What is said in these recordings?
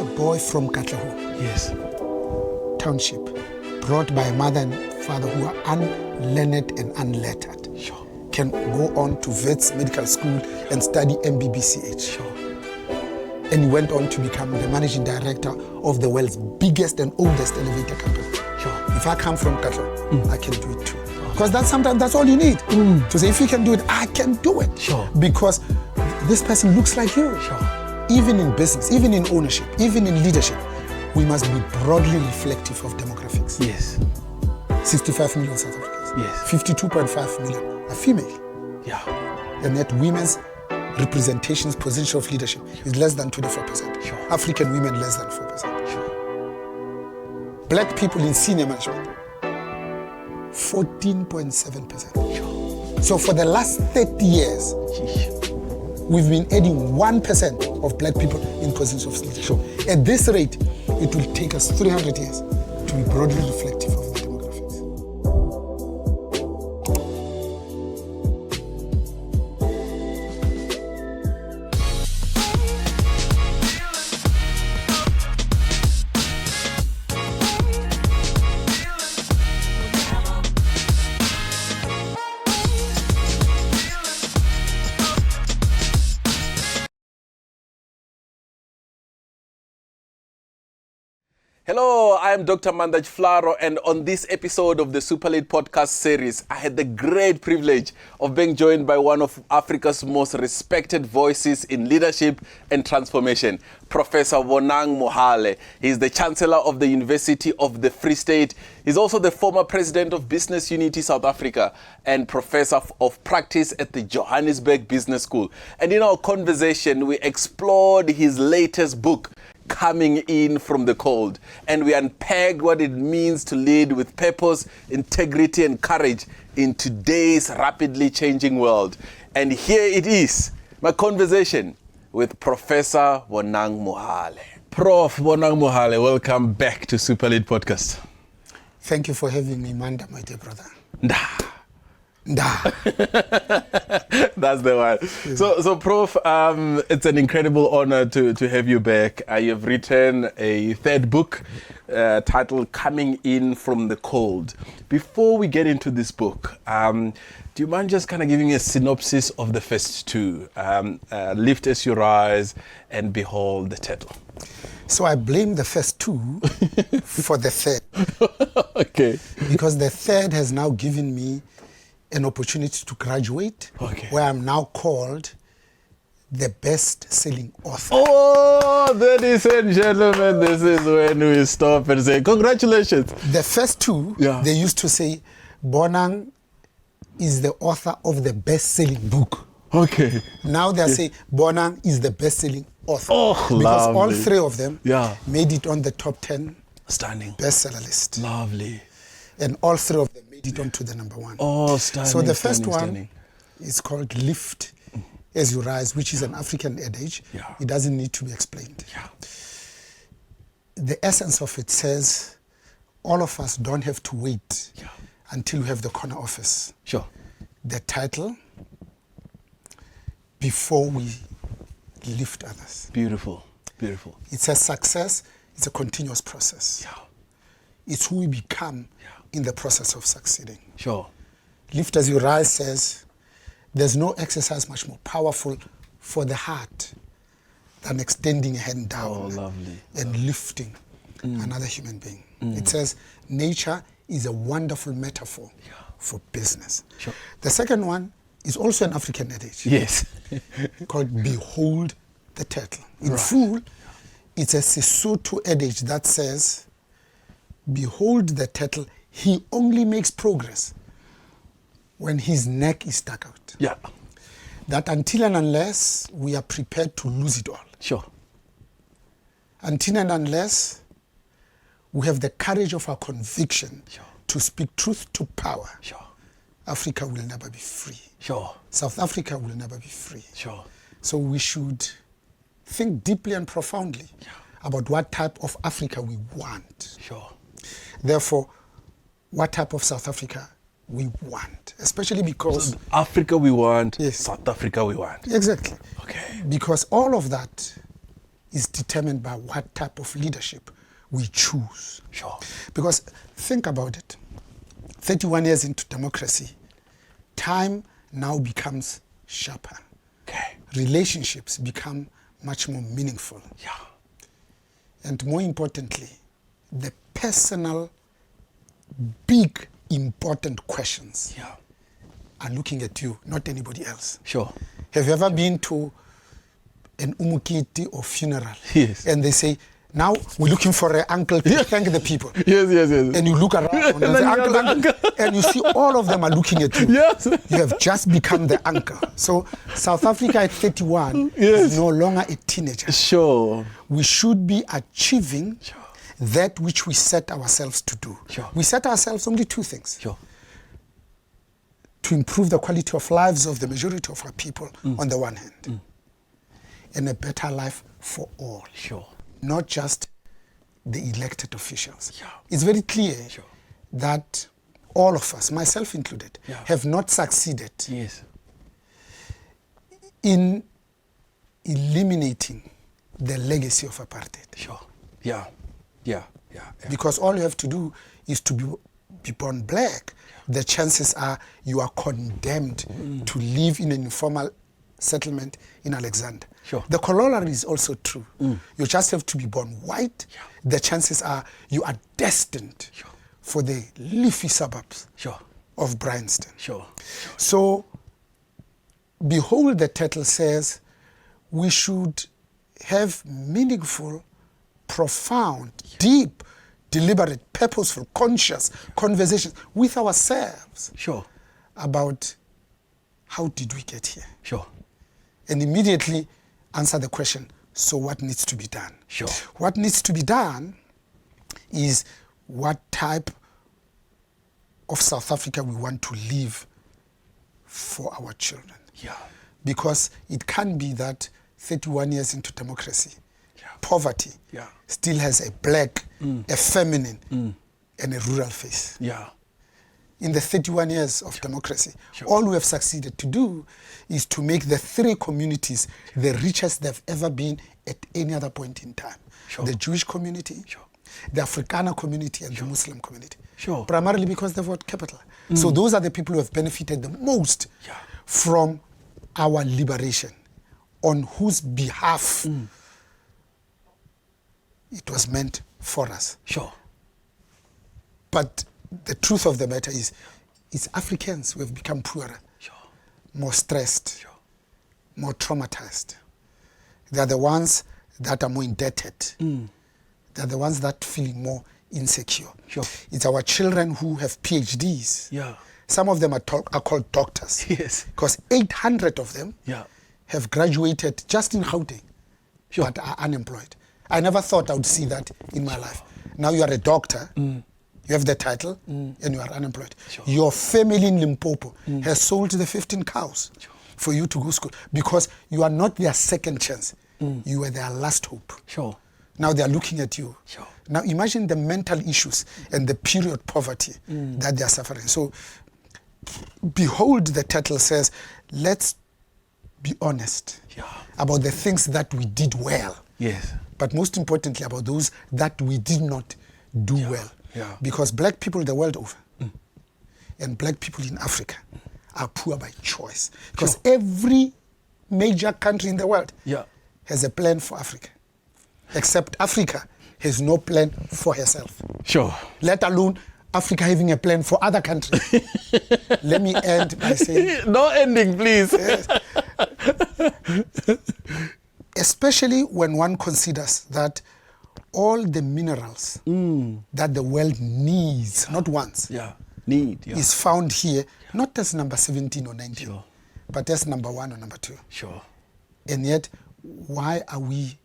a boy from Katlahu Yes. township, brought by a mother and father who are unlearned and unlettered, Sure. can go on to Vets Medical School and study MBBCH. Sure. And he went on to become the managing director of the world's biggest and oldest elevator company. Sure. If I come from Katlahu, I can do it too. Because sometimes that's all you need. To say, if you can do it, I can do it. Sure. Because this person looks like you. Sure. Even in business, even in ownership, even in leadership, we must be broadly reflective of demographics. Yes. 65 million South Africans. Yes. 52.5 million are female. Yeah. And yet women's representations, position of leadership is less than 24%. Sure. African women less than 4%. Sure. Black people in senior management, 14.7%. Sure. So for the last 30 years, we've been adding 1% of black people in positions of leadership. Sure. At this rate, it will take us 300 years to be broadly reflective of the demographics. Hello, I am Dr. Maanda Tshifularo, and on this episode of the SuperLead Podcast series, I had the great privilege of being joined by one of Africa's most respected voices in leadership and transformation, Professor Bonang Mohale. He is the Chancellor of the University of the Free State. He's also the former President of Business Unity South Africa and Professor of Practice at the Johannesburg Business School. And in our conversation, we explored his latest book, Coming In From the Cold, and we unpacked what it means to lead with purpose, integrity, and courage in today's rapidly changing world. And here it is, my conversation with Professor Bonang Mohale. Prof. Bonang Mohale, welcome back to SuperLead Podcast. Thank you for having me, Maanda, my dear brother. That's the one. So Prof, it's an incredible honor to have you back. You've written a third book titled Coming In From the Cold. Before we get into this book, do you mind just kind of giving a synopsis of the first two? Lift as you rise and behold the turtle. So I blame the first two for the third. Okay. Because the third has now given me an opportunity to graduate, where I'm now called the best-selling author. Oh, ladies and gentlemen, this is when we stop and say, congratulations. The first two, they used to say, Bonang is the author of the best-selling book. Okay. Now they say, Bonang is the best-selling author. Oh, because lovely. all three of them made it on the top 10 Stunning. bestseller list. Lovely. And all three of them made it onto the number one. Oh, stunning. So the first one is called Lift as You Rise, which is an African adage. Yeah. It doesn't need to be explained. Yeah. The essence of it says, all of us don't have to wait until we have the corner office. Sure. The title, before we lift others. Beautiful. Beautiful. It says success is a continuous process. Yeah. It's who we become in the process of succeeding. Sure. Lift as You Rise says, there's no exercise much more powerful for the heart than extending a hand down and lifting another human being. It says, nature is a wonderful metaphor for business. Sure. The second one is also an African adage. Yes. Called Behold the Turtle. In full, it's a Sesotho adage that says, behold the turtle, he only makes progress when his neck is stuck out. Yeah. That until and unless we are prepared to lose it all. Sure. Until and unless we have the courage of our conviction to speak truth to power. Sure. Africa will never be free. Sure. South Africa will never be free. Sure. So we should think deeply and profoundly about what type of Africa we want. Sure. Therefore, what type of South Africa we want, especially because... Africa we want, South Africa we want. Exactly. Okay. Because all of that is determined by what type of leadership we choose. Sure. Because think about it. 31 years into democracy, time now becomes sharper. Okay. Relationships become much more meaningful. Yeah. And more importantly, the personal, big, important questions are looking at you, not anybody else. Sure. Have you ever been to an umukiti or funeral? Yes. And they say, now we're looking for an uncle to thank the people. Yes. And you look around and say, uncle, and you see all of them are looking at you. Yes. You have just become the uncle. So South Africa at 31 is no longer a teenager. Sure. We should be achieving that which we set ourselves to do. Sure. We set ourselves only two things. Sure. To improve the quality of lives of the majority of our people on the one hand, and a better life for all. Sure. Not just the elected officials. Yeah. It's very clear that all of us, myself included, have not succeeded in eliminating the legacy of apartheid. Sure. Yeah. Because all you have to do is to be born black. The chances are you are condemned to live in an informal settlement in Alexander. Sure. The corollary is also true. You just have to be born white. The chances are you are destined for the leafy suburbs of Bryanston. Sure. So, behold, the title says we should have meaningful, profound, deep, deliberate, purposeful, conscious conversations with ourselves about how did we get here? Sure. And immediately answer the question, so what needs to be done? Sure. What needs to be done is what type of South Africa we want to live for our children. Yeah. Because it can be that 31 years into democracy, poverty still has a black, a feminine, and a rural face. Yeah. In the 31 years of democracy, all we have succeeded to do is to make the three communities the richest they've ever been at any other point in time. The Jewish community, the Afrikaner community, and the Muslim community. Primarily because they've got capital. So those are the people who have benefited the most from our liberation, on whose behalf it was meant for us. But the truth of the matter is, it's Africans who have become poorer, more stressed, more traumatized. They're the ones that are more indebted. They're the ones that feel more insecure. It's our children who have PhDs. Some of them are called doctors. Because 800 of them have graduated just in Gauteng, but are unemployed. I never thought I would see that in my life. Now you are a doctor, you have the title, and you are unemployed. Your family in Limpopo has sold the 15 cows for you to go to school because you are not their second chance. You were their last hope. Now they are looking at you. Now imagine the mental issues and the period poverty that they are suffering. So behold, the title says, let's be honest about the things that we did well. But most importantly, about those that we did not do well. Because black people the world over and black people in Africa are poor by choice. Because every major country in the world has a plan for Africa. Except Africa has no plan for herself. Let alone Africa having a plan for other countries. Let me end by saying... No ending, please. Especially when one considers that all the minerals that the world needs, not wants, is found here, not as number 17 or 19, but as number 1 or number 2. And yet, why are we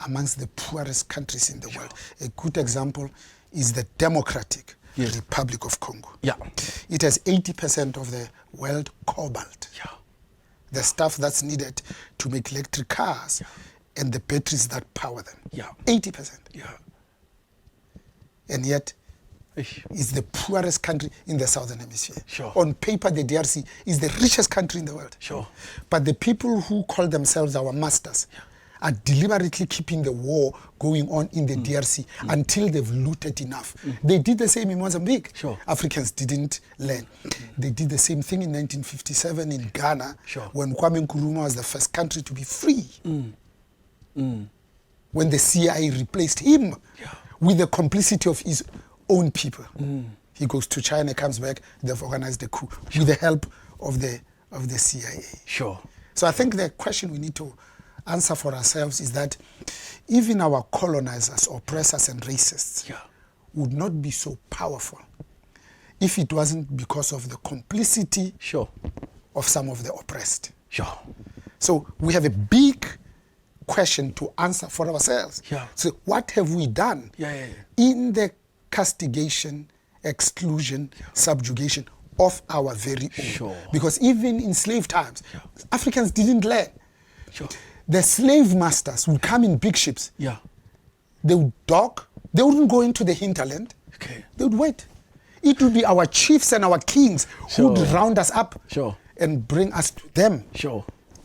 amongst the poorest countries in the world? A good example is the Democratic Republic of Congo. It has 80% of the world cobalt. The stuff that's needed to make electric cars and the batteries that power them. 80%. And yet, it's the poorest country in the Southern Hemisphere. On paper, the DRC is the richest country in the world. But the people who call themselves our masters are deliberately keeping the war going on in the DRC until they've looted enough. They did the same in Mozambique. Sure. Africans didn't learn. They did the same thing in 1957 in Ghana, Sure. when Kwame Nkrumah was the first country to be free. When the CIA replaced him with the complicity of his own people. He goes to China, comes back, they've organized the coup with the help of the CIA. Sure. So I think the question we need to answer for ourselves is that even our colonizers, oppressors and racists would not be so powerful if it wasn't because of the complicity of some of the oppressed. Sure. So we have a big question to answer for ourselves. So what have we done in the castigation, exclusion, subjugation of our very own? Because even in slave times, Africans didn't learn. The slave masters would come in big ships. They would dock. They wouldn't go into the hinterland. They would wait. It would be our chiefs and our kings who would round us up and bring us to them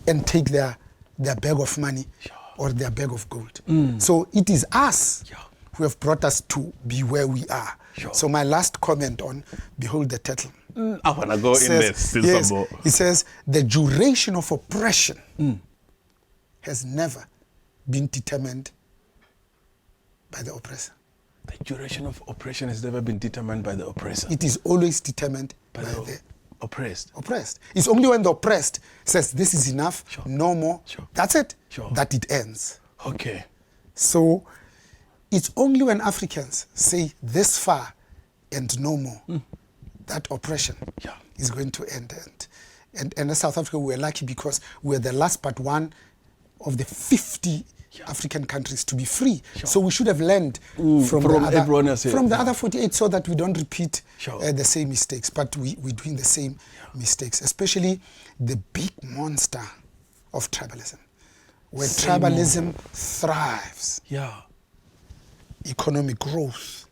and take their bag of money or their bag of gold. So it is us who have brought us to be where we are. So my last comment on Behold the Turtle. I want to go in there still some more. It says, the duration of oppression has never been determined by the oppressor. The duration of oppression has never been determined by the oppressor. It is always determined by the oppressed. It's only when the oppressed says this is enough, no more, that's it, that it ends. So it's only when Africans say this far and no more, that oppression is going to end. And in South Africa, we're lucky because we're the last but one of the 50 African countries to be free. So we should have learned from the other 48 so that we don't repeat the same mistakes. But we're doing the same mistakes, especially the big monster of tribalism. Where tribalism thrives, economic growth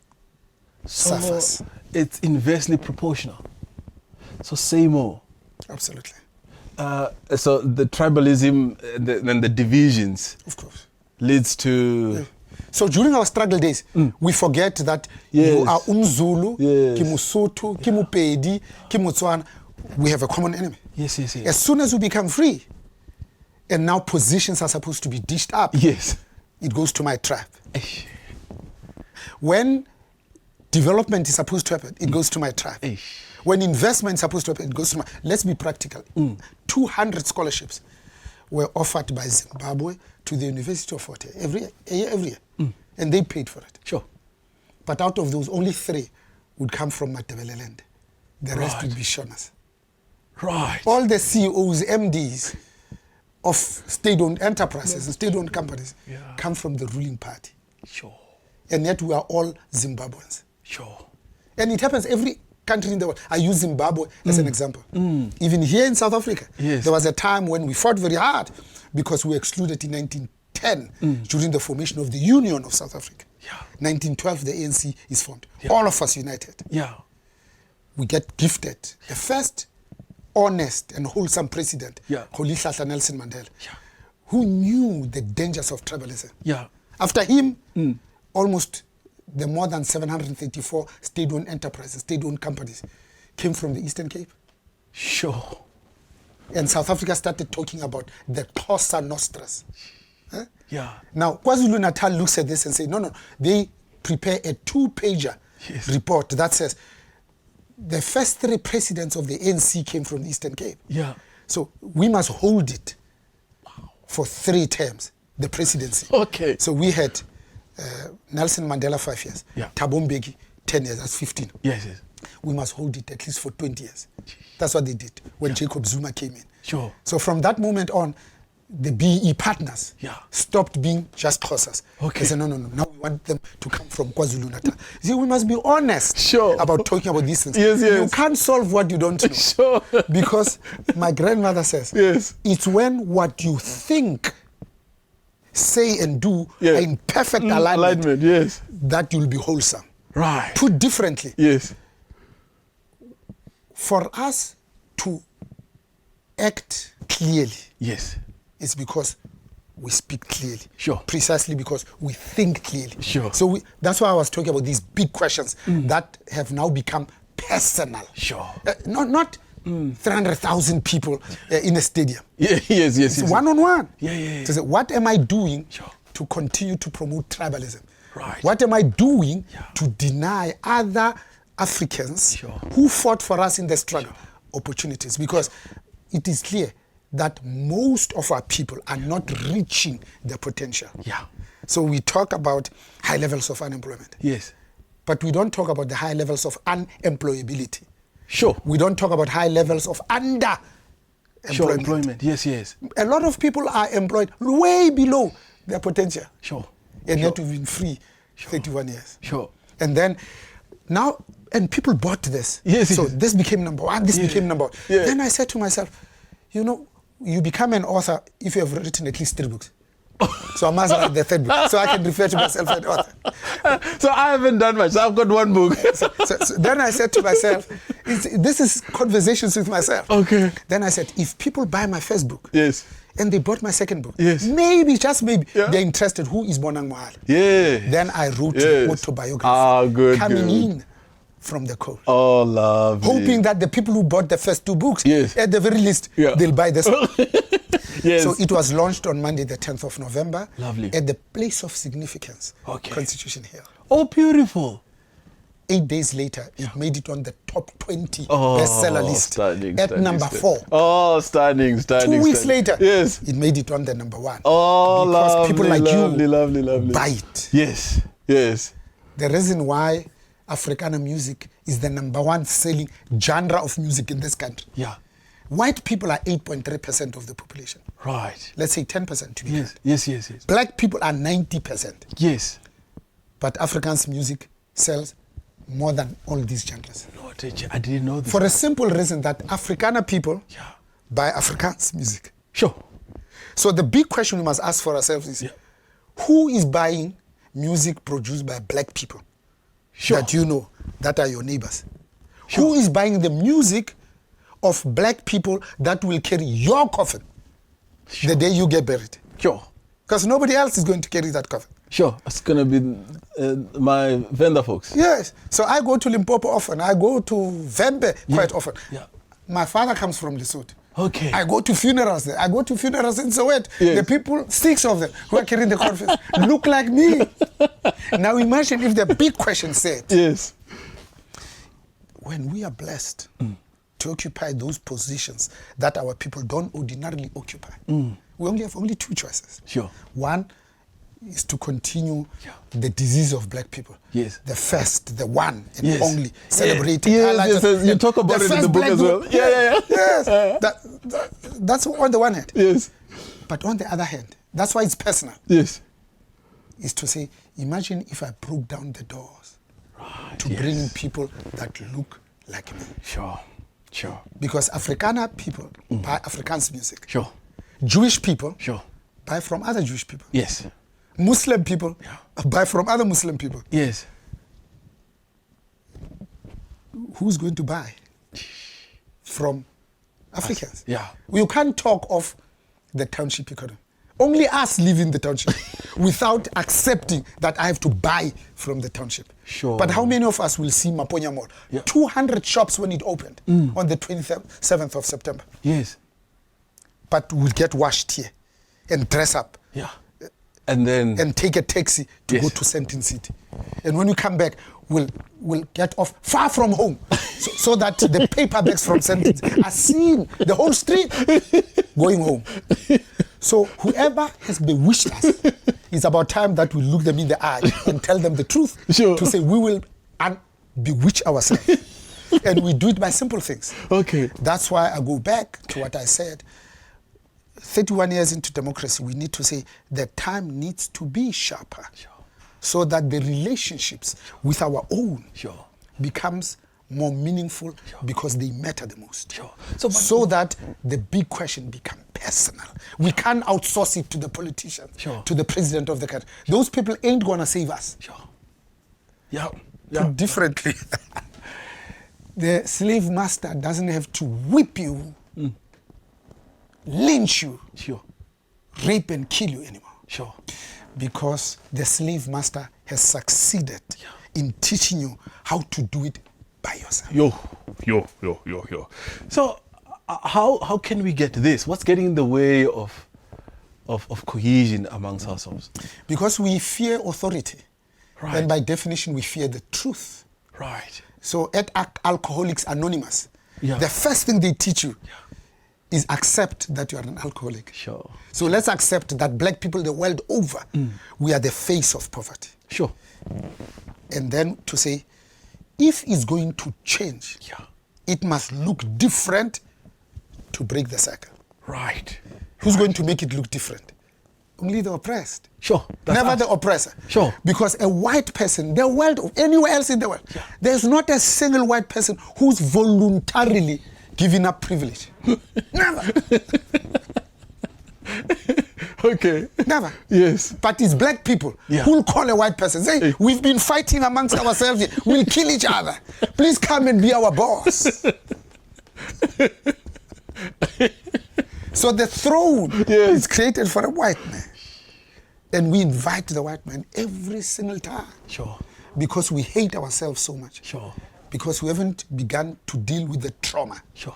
suffers. It's inversely proportional. So say more. Absolutely. So the tribalism and the divisions, of course, leads to... So during our struggle days, we forget that you are Umzulu, Kimusutu, Kimupedi, Kimutswana. We have a common enemy. As soon as we become free, and now positions are supposed to be dished up, it goes to my tribe. When development is supposed to happen, it goes to my tribe. When investment is supposed to happen, it goes to my... Let's be practical. 200 scholarships were offered by Zimbabwe to the University of Fort Hare every year. And they paid for it. But out of those, only 3 would come from Matebele land. The rest would be Shonas. All the CEOs, MDs of state-owned enterprises and state-owned companies come from the ruling party. And yet we are all Zimbabweans. And it happens every country in the world. I use Zimbabwe as an example. Even here in South Africa, there was a time when we fought very hard because we were excluded in 1910 during the formation of the Union of South Africa. 1912, the ANC is formed. All of us united. We get gifted the first honest and wholesome president, Rolihlahla Nelson Mandela, who knew the dangers of tribalism. After him, almost the more than 734 state-owned enterprises, state-owned companies came from the Eastern Cape. And South Africa started talking about the Cosa Nostras. Now, KwaZulu-Natal looks at this and says, no, they prepare a 2-pager report that says the first 3 presidents of the ANC came from the Eastern Cape. So we must hold it for 3 terms, the presidency. So we had Nelson Mandela 5 years, Thabo Mbeki 10 years, that's 15. We must hold it at least for 20 years. That's what they did when Jacob Zuma came in. So from that moment on, the BE partners stopped being just Xhosas. They said, no, now we want them to come from KwaZulu-Natal. See, we must be honest about talking about these things. You can't solve what you don't know. Because my grandmother says, it's when what you think, say and do are in perfect alignment that you'll be wholesome. Put differently, for us to act clearly, it's because we speak clearly. Sure. Precisely because we think clearly. Sure. So that's why I was talking about these big questions that have now become personal. Sure. Not 300,000 people in a stadium. Yeah, yes. It's one-on-one. Yeah. To say, what am I doing Sure. to continue to promote tribalism? Right. What am I doing Yeah. to deny other Africans Sure. who fought for us in the struggle opportunities? Because it is clear that most of our people are not reaching their potential. Yeah. So we talk about high levels of unemployment. Yes. But we don't talk about the high levels of unemployability. Sure. We don't talk about high levels of underemployment. Sure, employment. Yes. A lot of people are employed way below their potential. Sure. And Sure. yet we've been free 31 years. Sure. And then now, and people bought this. Yes. So this became number one, this became number one. Yeah. Then I said to myself, you become an author if you have written at least 3 books. So I must write the 3rd book, so I can refer to myself as an author. So I haven't done much. I've got 1 book. So then I said to myself, this is conversations with myself. Okay. Then I said, if people buy my first book, Yes. and they bought my second book, Yes. maybe, just maybe, Yeah. they're interested. Who is Bonang Mohale? Yeah. Then I wrote Yes. Autobiography, Good. coming in from the cold. Oh, lovely. Hoping that the people who bought the first 2 books, Yes. at the very least, they'll buy this one. Yes. So it was launched on Monday, the 10th of November. Lovely. At the place of significance, Okay. Constitution Hill. Oh, beautiful. 8 days later, it made it on the top 20 Oh, bestseller list stunning, at stunning, number stunning. 4. Oh, stunning. 2 weeks later, Yes. it made it on the number 1. Oh, because lovely, people like lovely. you buy it. Yes. The reason why Africana music is the number 1 selling genre of music in this country. Yeah. White people are 8.3% of the population. Right. Let's say 10% to be Yes. correct. Yes. Black people are 90%. Yes. But Afrikaans music sells more than all these genres. No, I didn't know this. For a simple reason that Afrikaner people Yeah. buy Afrikaans music. Sure. So the big question we must ask for ourselves is, who is buying music produced by black people that you know, that are your neighbors? Who is buying the music of black people that will carry your coffin the day you get buried? Sure. Because nobody else is going to carry that coffin. Sure. It's going to be my vendor folks. Yes. So I go to Limpopo often. I go to Vembe quite often. Yeah. My father comes from Lesotho. Okay. I go to funerals there. I go to funerals in Soweto. Yes. The people, 6 of them, who are carrying the coffin, look like me. Now imagine if the big question said, Yes. when we are blessed to occupy those positions that our people don't ordinarily occupy, we only have 2 choices. Sure. One is to continue the disease of black people. Yes. The first, the one and Yes. only celebrated. Yes. You talk about it in the book as well. Yeah. Yes. That's on the one hand. Yes. But on the other hand, that's why it's personal, Yes. is to say, imagine if I broke down the doors to bring in people that look like me. Sure. Because Afrikaner people buy Afrikaans music. Sure. Jewish people Sure. buy from other Jewish people. Yes. Muslim people buy from other Muslim people. Yes. Who's going to buy from Africans? Yeah. You can't talk of the township economy. Only us live in the township without accepting that I have to buy from the township. Sure. But how many of us will see Maponya Mall? 200 shops when it opened on the 27th of September. Yes. But we'll get washed here and dress up. Yeah. And take a taxi to go to Sentin City. And when we come back, we'll get off far from home so that the paper bags from Sentin are seen the whole street going home. So whoever has bewitched us, it's about time that we look them in the eye and tell them the truth. Sure. To say we will bewitch ourselves. And we do it by simple things. Okay. That's why I go back to what I said. 31 years into democracy, we need to say the time needs to be sharper, so that the relationships with our own becomes more meaningful because they matter the most. So that the big question becomes personal. We can't outsource it to the politician, to the president of the country. Those people ain't going to save us. Put differently, the slave master doesn't have to whip you, lynch you, rape and kill you anymore. Sure. Because the slave master has succeeded in teaching you how to do it by yourself. Yo. So, how can we get this? What's getting in the way of cohesion amongst ourselves? Because we fear authority. Right. And by definition, we fear the truth. Right. So at Alcoholics Anonymous, Yeah. the first thing they teach you is accept that you are an alcoholic. Sure. So let's accept that black people the world over, we are the face of poverty. Sure. And then to say, if it's going to change, it must look different to break the cycle. Right. Who's going to make it look different? Only the oppressed. Sure. Never us. the oppressor. Sure. Because a white person, the world, anywhere else in the world, there's not a single white person who's voluntarily giving up privilege. Never. Okay. Never. Yes. But it's black people who'll call a white person, say, we've been fighting amongst ourselves here. We'll kill each other. Please come and be our boss. So the throne is created for a white man. And we invite the white man every single time. Sure. Because we hate ourselves so much. Sure. Because we haven't begun to deal with the trauma. Sure.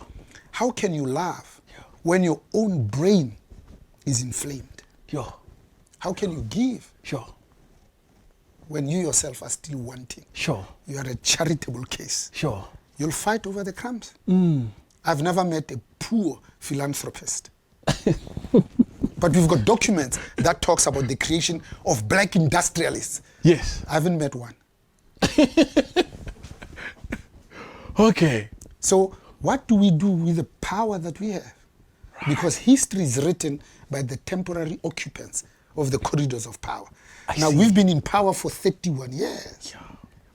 How can you laugh when your own brain is inflamed? Sure. How can you give Sure. when you yourself are still wanting? Sure. You are a charitable case. Sure. You'll fight over the crumbs. I've never met a poor philanthropist. But we've got documents that talks about the creation of black industrialists. Yes. I haven't met one. Okay. So what do we do with the power that we have? Because history is written by the temporary occupants of the corridors of power. We've been in power for 31 years. Yeah.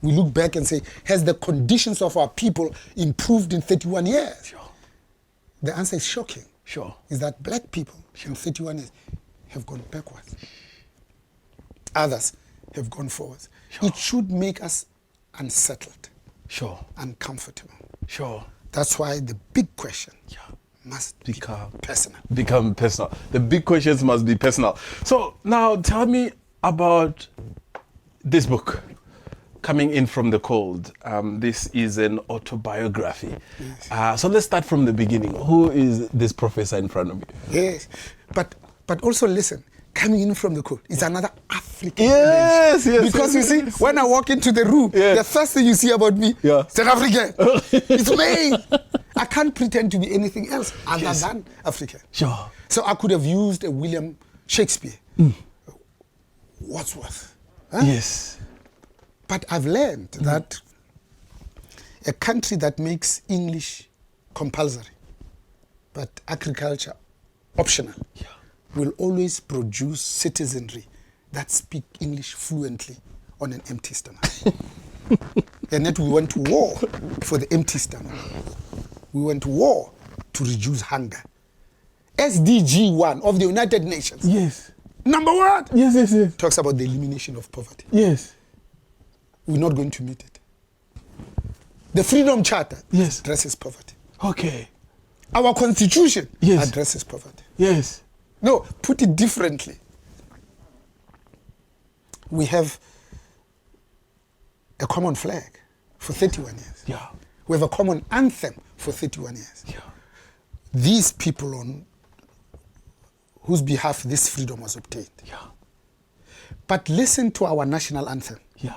We look back and say, has the conditions of our people improved in 31 years? Sure. The answer is shocking. Sure. Is that black people in 31 years have gone backwards. Others have gone forwards. Sure. It should make us unsettled, Sure. uncomfortable. Sure. That's why the big question must Become personal. Become personal. The big questions must be personal. So now tell me about this book, Coming In From the Cold. This is an autobiography. Yes. So let's start from the beginning. Who is this professor in front of you? Yes, but also listen, coming in from the cold is another African Yes, image. yes. Because you see, when I walk into the room, the first thing you see about me, South African. It's me. I can't pretend to be anything else other than African. Sure. So I could have used a William Shakespeare, Wordsworth. Huh? Yes. But I've learned that a country that makes English compulsory, but agriculture optional, will always produce citizenry that speak English fluently on an empty stomach. And yet we went to war for the empty stomach. We went to war to reduce hunger. SDG 1 of the United Nations. Yes. Number 1. Yes. Talks about the elimination of poverty. Yes. We're not going to meet it. The Freedom Charter addresses poverty. Okay. Our Constitution addresses poverty. Yes. No, put it differently. We have a common flag for 31 years. Yeah. We have a common anthem for 31 years. Yeah. These people on whose behalf this freedom was obtained. Yeah. But listen to our national anthem. Yeah.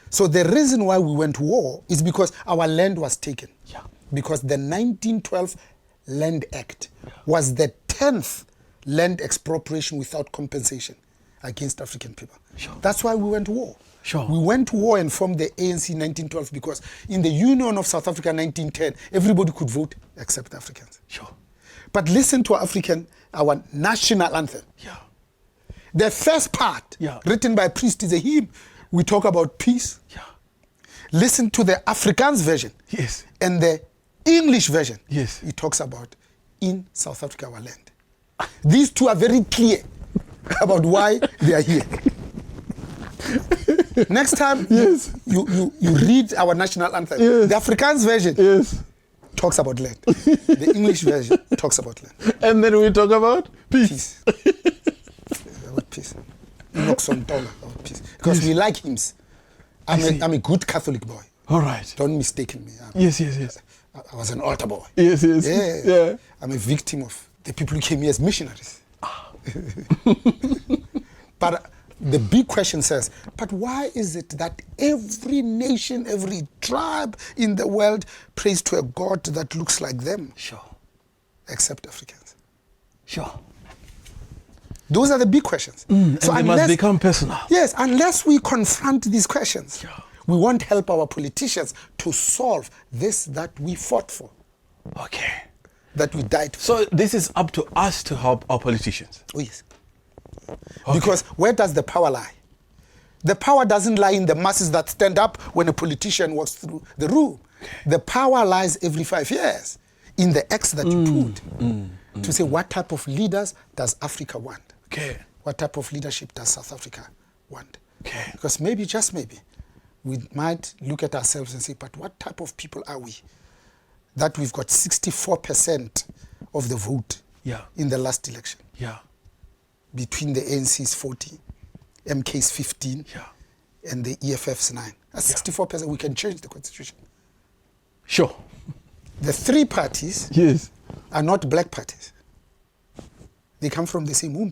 So the reason why we went to war is because our land was taken. Yeah. Because the 1912 Land Act was the 10th land expropriation without compensation against African people. Sure. That's why we went to war. Sure. We went to war and formed the ANC in 1912 because in the Union of South Africa 1910, everybody could vote except Africans. Sure. But listen to our national anthem. Yeah. The first part, written by a priest, is a hymn. We talk about peace. Yeah. Listen to the Afrikaans version. Yes. And the English version. Yes. It talks about in South Africa, our land. These two are very clear about why they are here. Next time you read our national anthem, the Afrikaans version, talks about land. The English version talks about land. And then we talk about Peace. About peace. About peace. Because we like hymns. I'm a good Catholic boy. All right. Don't mistake me. Yes. I was an altar boy. Yes. Yeah. I'm a victim of the people who came here as missionaries. But the big question says, but why is it that every nation, every tribe in the world prays to a God that looks like them? Sure. Except Africans. Sure. Those are the big questions. So and they must become personal. Yes, unless we confront these questions, Sure. we won't help our politicians to solve this that we fought for. Okay. That we died for. So this is up to us to help our politicians. Oh, yes. Okay. Because where does the power lie? The power doesn't lie in the masses that stand up when a politician walks through the room. Okay. The power lies every 5 years in the X that you put to say what type of leaders does Africa want? Okay. What type of leadership does South Africa want? Okay. Because maybe, just maybe, we might look at ourselves and say, but what type of people are we? That we've got 64% of the vote in the last election. Yeah. Between the ANC's 40, MK's 15, and the EFF's 9. That's 64%. We can change the constitution. Sure. The three parties are not black parties. They come from the same womb.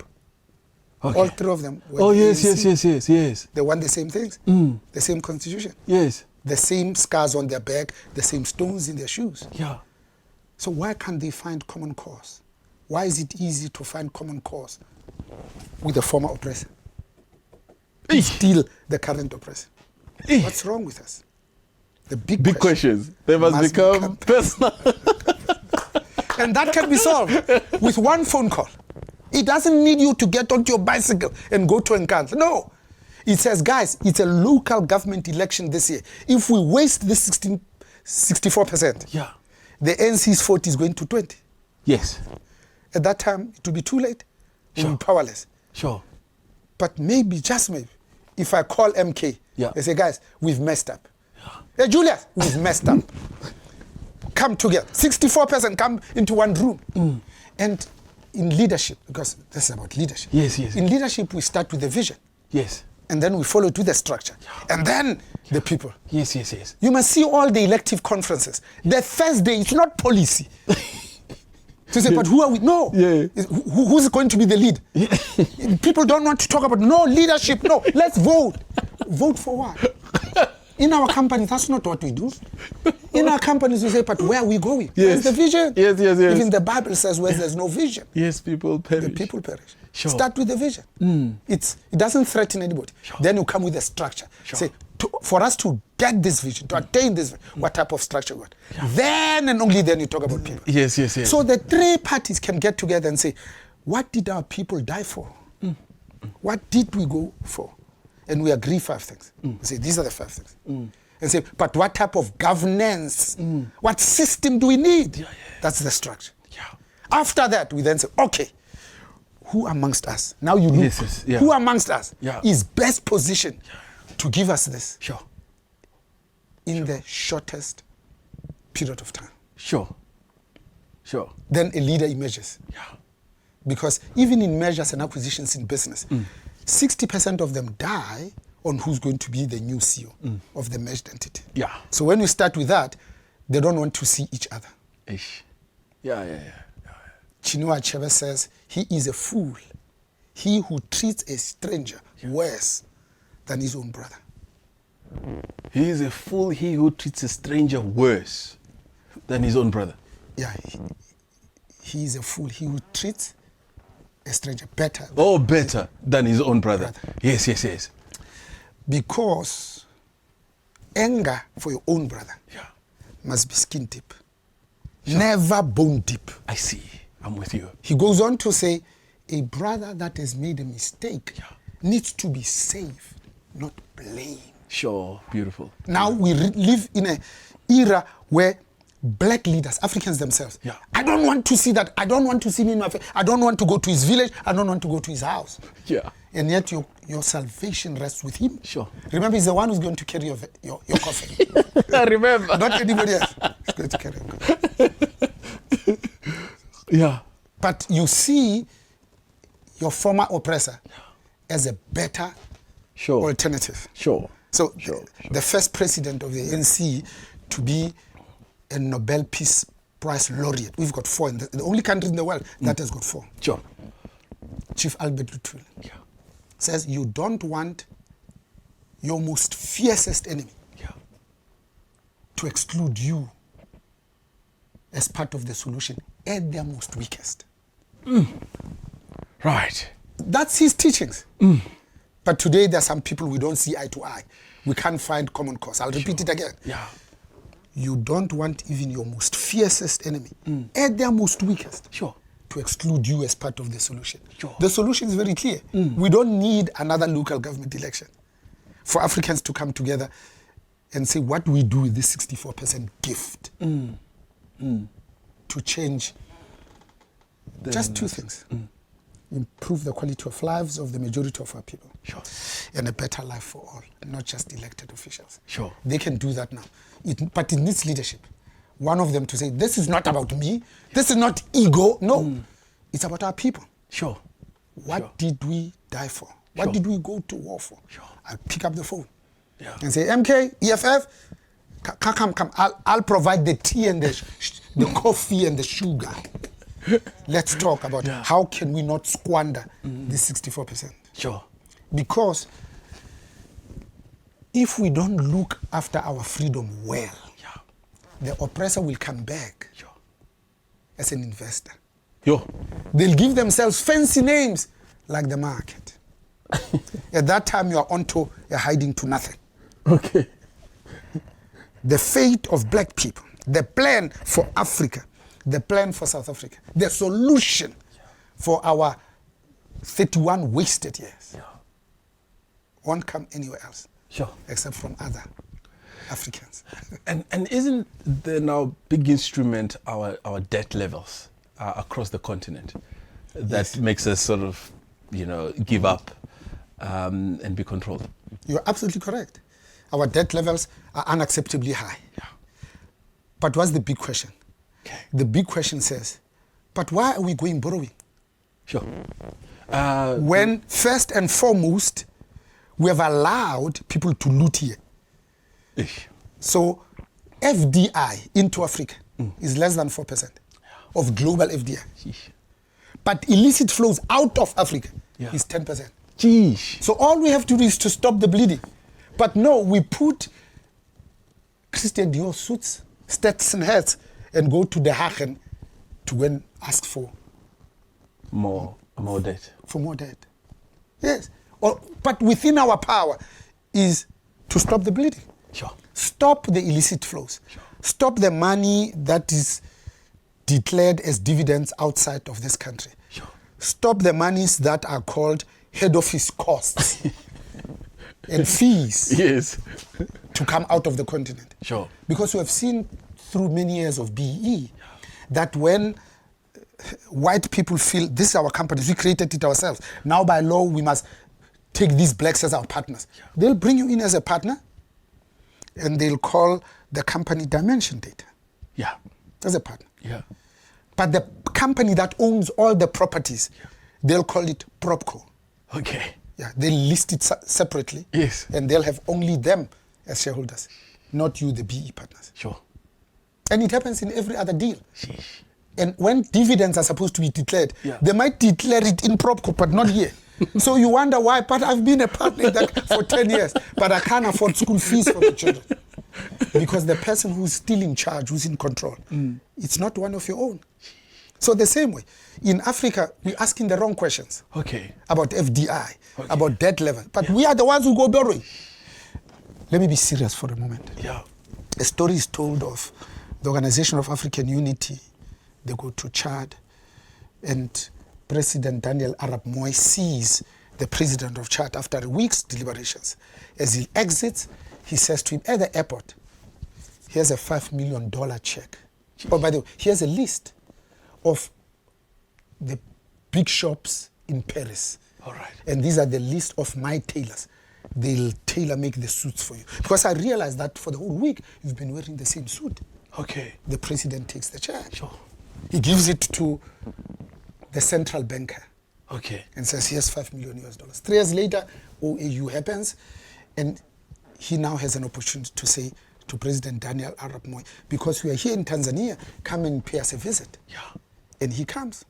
Okay. All three of them were yes. They want the same things, the same constitution. Yes. The same scars on their back, the same stones in their shoes. Yeah. So why can't they find common cause? Why is it easy to find common cause with the former oppressor? Still the current oppressor. What's wrong with us? The big questions. They must become personal. And that can be solved with one phone call. It doesn't need you to get onto your bicycle and go to Nkandla. No. It says, guys, it's a local government election this year. If we waste this 64%, the NC's 40 is going to 20. Yes. At that time, it will be too late. We'll be powerless. Sure. But maybe, just maybe, if I call MK, they say, guys, we've messed up. Hey, Julius, we've messed up. Come together. 64% come into one room. And in leadership, because this is about leadership. Yes. In leadership, we start with the vision. Yes. And then we follow to the structure. And then the people. Yes. You must see all the elective conferences. The first day, it's not policy. To say, but who are we? No. Who's going to be the lead? People don't want to talk about, no, leadership, no. Let's vote. Vote for what? In our company, that's not what we do. In our companies, we say, but where are we going? Where's the vision? Yes. Even the Bible says where there's no vision. Yes, people perish. The people perish. Sure. Start with the vision. It doesn't threaten anybody. Sure. Then you come with a structure. Sure. Say, for us to get this vision, to attain this vision, what type of structure we want? Then and only then you talk about people. Yes. So the three parties can get together and say, what did our people die for? What did we go for? And we agree 5 things. We say, these are the 5 things. And say, but what type of governance, what system do we need? That's the structure. After that, we then say, okay, who amongst us? Now you look, who amongst us is best positioned to give us this in the shortest period of time? Sure. Then a leader emerges. Because even in mergers and acquisitions in business, 60% of them die on who's going to be the new CEO of the merged entity. So when you start with that, they don't want to see each other. Chinua Achebe says, he is a fool, he who treats a stranger worse than his own brother. He is a fool, he who treats a stranger worse than his own brother. He is a fool, he who treats a stranger better. Better than his own brother. Yes. Because anger for your own brother must be skin deep. Never bone deep. I see. I'm with you. He goes on to say, a brother that has made a mistake needs to be saved, not blamed. Sure, beautiful. Now we live in an era where black leaders, Africans themselves, I don't want to see that. I don't want to see him in my face. I don't want to go to his village. I don't want to go to his house. And yet your salvation rests with him. Sure. Remember, he's the one who's going to carry your coffin. I remember. Not anybody else. He's going to carry your coffin. Yeah. But you see your former oppressor as a better alternative. Sure. So the first president of the ANC to be a Nobel Peace Prize laureate, we've got 4 in the only country in the world that has got 4. Sure. Chief Albert Luthuli says you don't want your most fiercest enemy to exclude you as part of the solution at their most weakest. Right. That's his teachings. But today there are some people we don't see eye to eye. We can't find common cause. I'll repeat it again. Yeah. You don't want even your most fiercest enemy at their most weakest to exclude you as part of the solution. The solution is very clear. We don't need another local government election for Africans to come together and say what we do with this 64% gift to change just 2 things. Improve the quality of lives of the majority of our people. And a better life for all, not just elected officials. They can do that now. But it needs leadership. One of them to say, this is not about me. This is not ego. No, it's about our people. What did we die for? What did we go to war for? I'll pick up the phone and say, MK, EFF, come. I'll provide the tea and the coffee and the sugar. Let's talk about how can we not squander this 64%. Because if we don't look after our freedom well, the oppressor will come back as an investor. They'll give themselves fancy names like the market. At that time, you are onto a hiding to nothing. The fate of black people, the plan for Africa, the plan for South Africa, the solution for our 31 wasted years won't come anywhere else except from other Africans. And isn't there now big instrument our debt levels across the continent that makes us sort of, give up and be controlled? You're absolutely correct. Our debt levels are unacceptably high. But what's the big question? The big question says, but why are we going borrowing? When first and foremost, we have allowed people to loot here. So FDI into Africa is less than 4% of global FDI. But illicit flows out of Africa is 10%. So all we have to do is to stop the bleeding. But no, we put Christian Dior suits, Stetson hats, and go to the Hagen to go and ask for more debt. For more debt. Yes. But within our power is to stop the bleeding. Stop the illicit flows. Stop the money that is declared as dividends outside of this country. Stop the monies that are called head office costs and fees to come out of the continent. Because we have seen through many years of BEE that when white people feel this is our company, we created it ourselves, now by law we must take these blacks as our partners. They'll bring you in as a partner and they'll call the company Dimension Data as a partner. But the company that owns all the properties, they'll call it PropCo. They'll list it separately and they'll have only them as shareholders, not you, the BE partners. And it happens in every other deal. And when dividends are supposed to be declared, they might declare it in PropCo, but not here. So you wonder why, but I've been a partner in that for 10 years, but I can't afford school fees for the children. Because the person who's still in charge, who's in control, it's not one of your own. So the same way, in Africa, we're asking the wrong questions about FDI, about debt level, but we are the ones who go borrowing. Let me be serious for a moment. A story is told of the Organization of African Unity. They go to Chad, and President Daniel Arap Moi sees the president of Chad after a week's deliberations. As he exits, he says to him at the airport, here's a $5 million check. Oh, by the way, here's a list of the big shops in Paris. And these are the list of my tailors. They'll tailor make the suits for you. Because I realized that for the whole week, you've been wearing the same suit. Okay. The president takes the chair. Sure. He gives it to the central banker. Okay. And says, here's $5 million. 3 years later, OAU happens, and he now has an opportunity to say to President Daniel Arap Moi, because we are here in Tanzania, come and pay us a visit. Yeah. And he comes.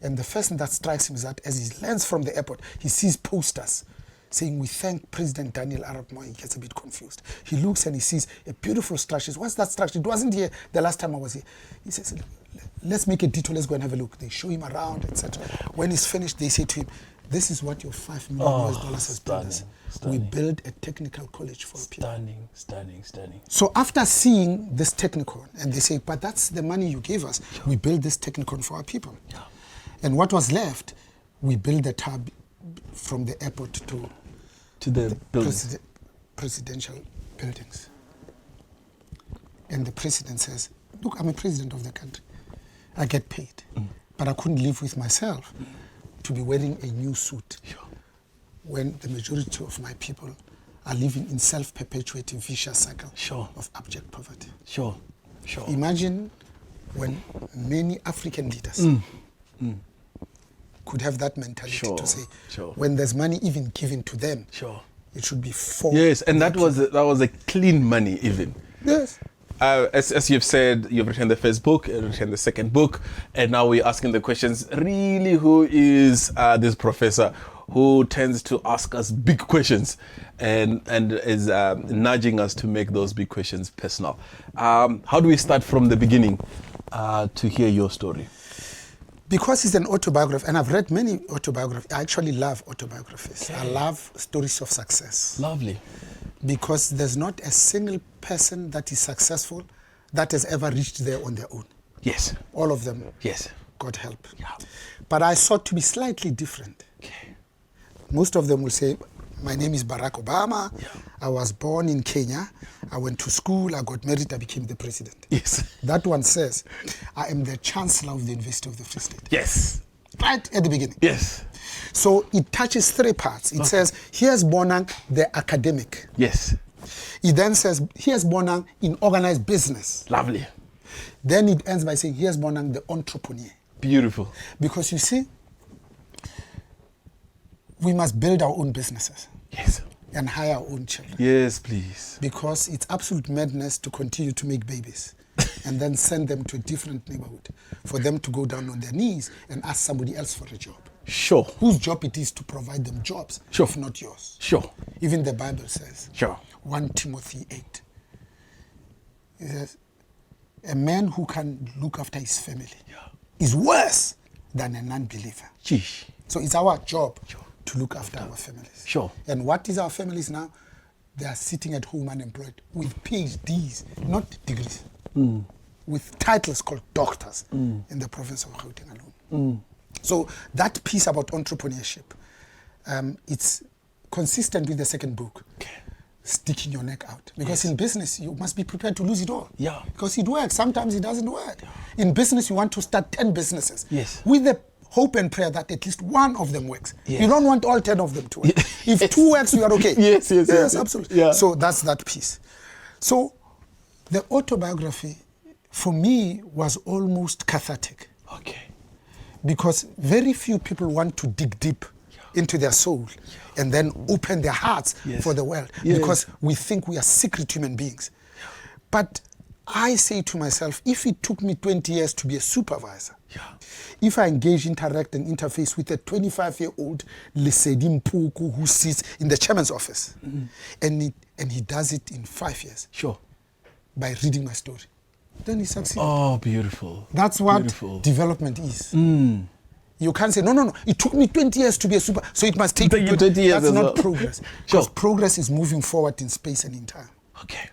And the first thing that strikes him is that as he lands from the airport, he sees posters saying, we thank President Daniel Arap Moi. He gets a bit confused. He looks and he sees a beautiful structure. What's that structure? It wasn't here the last time I was here. He says, let's make a detour, let's go and have a look. They show him around, etc. When he's finished, they say to him, this is what your $5 million has built us. We build a technical college for people. Stunning. So after seeing this technicon, and they say, but that's the money you gave us. We build this technicon for our people. Yeah. And what was left, we build the tab from the airport to the presidential buildings. And the president says, look, I'm a president of the country. I get paid. But I couldn't live with myself to be wearing a new suit when the majority of my people are living in self-perpetuating vicious cycle of abject poverty. Sure. Imagine when many African leaders could have that mentality to say, when there's money even given to them, it should be for. Yes, and that was a clean money even. Yes. As you've said, you've written the first book, you've written the second book, and now we're asking the questions, really, who is this professor who tends to ask us big questions and is nudging us to make those big questions personal. How do we start from the beginning to hear your story? Because it's an autobiography, and I've read many autobiographies. I actually love autobiographies. Okay. I love stories of success. Lovely. Because there's not a single person that is successful that has ever reached there on their own. Yes. All of them. Yes. God help. Yeah. But I sought to be slightly different. Okay. Most of them will say, my name is Barack Obama. Yeah. I was born in Kenya. I went to school. I got married. I became the president. Yes. That one says, I am the Chancellor of the University of the Free State. Yes. Right at the beginning. Yes. So it touches 3 parts. It says, here's Bonang, the academic. Yes. It then says, here's Bonang in organized business. Lovely. Then it ends by saying, here's Bonang, the entrepreneur. Beautiful. Because you see, we must build our own businesses. Yes. And hire our own children. Yes, please. Because it's absolute madness to continue to make babies and then send them to a different neighborhood for them to go down on their knees and ask somebody else for a job. Sure. Whose job it is to provide them jobs, if not yours. Sure. Even the Bible says, 1 Timothy 8, it says, a man who can look after his family is worse than a non-believer. Jeez. So it's our job to look after our families. Sure. And what is our families now? They are sitting at home unemployed with PhDs, not degrees, with titles called doctors in the province of Gauteng alone. So that piece about entrepreneurship, it's consistent with the second book, sticking your neck out. Because in business, you must be prepared to lose it all. Yeah. Because it works. Sometimes it doesn't work. In business, you want to start 10 businesses. Yes. With the hope and prayer that at least one of them works. Yes. You don't want all 10 of them to work. If 2 works, you are okay. Yes, absolutely. Yeah. So that's that piece. So the autobiography, for me, was almost cathartic. Okay. Because very few people want to dig deep into their soul and then open their hearts for the world. Because we think we are secret human beings. But I say to myself, if it took me 20 years to be a supervisor, if I engage, interact, and interface with a 25-year-old Lesedi Mpuku who sits in the chairman's office, and he does it in 5 years, by reading my story, then he succeeds. Oh, beautiful. That's what development is. You can't say, no, it took me 20 years to be a super, so it must take you 20 years. That's not progress. Because progress is moving forward in space and in time. Okay.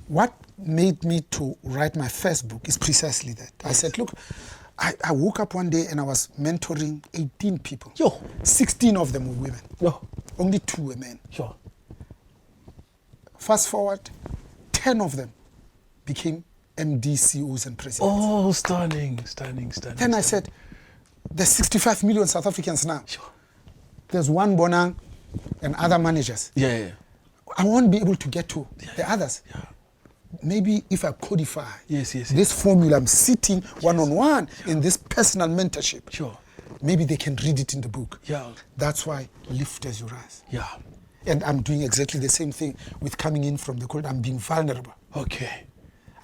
What made me to write my first book is precisely that. I said, look, I woke up one day and I was mentoring 18 people. 16 of them were women. Only 2 were men. Fast forward, 10 of them became MD, CEOs and presidents. Oh, stunning. Then I said, there's 65 million South Africans now. There's one Bonang and other managers. I won't be able to get to the others. maybe if I codify yes. this formula, I'm sitting one-on-one in this personal mentorship. Sure. Maybe they can read it in the book. Yeah. That's why lift as you rise. Yeah. And I'm doing exactly the same thing with coming in from the cold. I'm being vulnerable. Okay.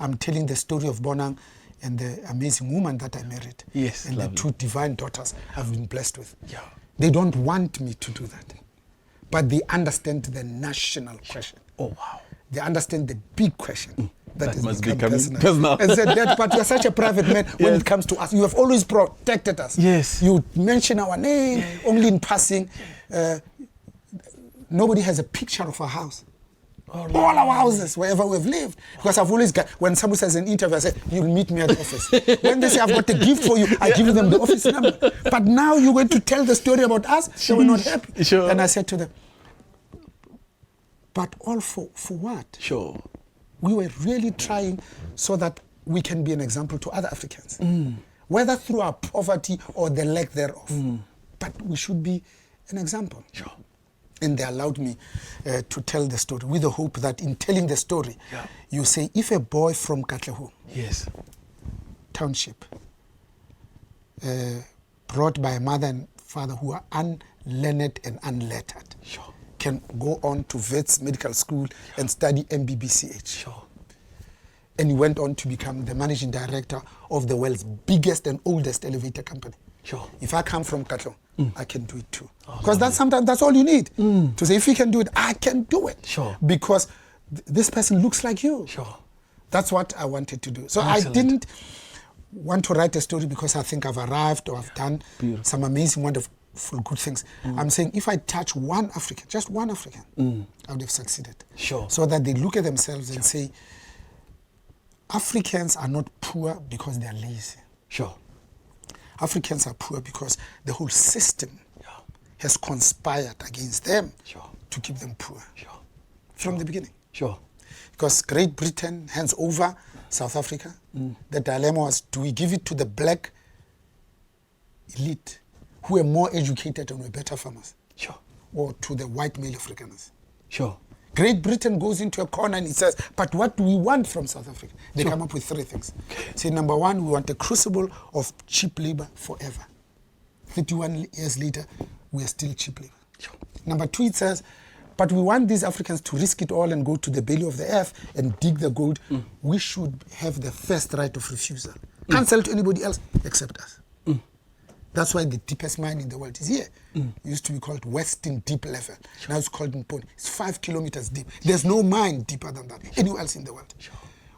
I'm telling the story of Bonang and the amazing woman that I married. Yes, and lovely. the 2 divine daughters I've been blessed with. Yeah. They don't want me to do that. But they understand the national question. Oh, wow. They understand the big question. That must become be personal. And said that, but you're such a private man when Yes. it comes to us. You have always protected us. Yes. You mention our name only in passing. Nobody has a picture of our house. All our houses, wherever we've lived. Because I've always got, when somebody says an interview, I say, you'll meet me at the office. When they say, I've got a gift for you, I give them the office number. But now you're going to tell the story about us, they were not happy. Sure. And I said to them, but all for what? Sure. We were really trying so that we can be an example to other Africans, whether through our poverty or the lack thereof. But we should be an example. Sure. And they allowed me to tell the story with the hope that in telling the story, you say, if a boy from Katlehong Yes. township, brought by a mother and father who are unlearned and unlettered, Sure. can go on to Vets Medical School and study MBBCH. Sure. And he went on to become the managing director of the world's biggest and oldest elevator company. Sure. If I come from Katlehong, I can do it too. Because sometimes that's all you need. To say, if you can do it, I can do it. Sure. Because this person looks like you. Sure. That's what I wanted to do. So Excellent. I didn't want to write a story because I think I've arrived or I've done some amazing, wonderful, good things. I'm saying if I touch one African, just one African, I would have succeeded. Sure. So that they look at themselves and say, Africans are not poor because they are lazy. Sure. Africans are poor because the whole system has conspired against them to keep them poor from the beginning. Sure. Because Great Britain hands over South Africa. The dilemma was, do we give it to the black elite who are more educated and were better farmers? Sure. Or to the white male Afrikaners? Sure. Great Britain goes into a corner and it says, but what do we want from South Africa? They come up with 3 things. Say, number 1, we want a crucible of cheap labor forever. 31 years later, we are still cheap labor. Sure. Number 2, it says, but we want these Africans to risk it all and go to the belly of the earth and dig the gold. We should have the first right of refusal. Can't sell to anybody else except us. That's why the deepest mine in the world is here. It used to be called Western Deep Level. Now it's called Mponi. It's 5 kilometers deep. There's no mine deeper than that anywhere else in the world.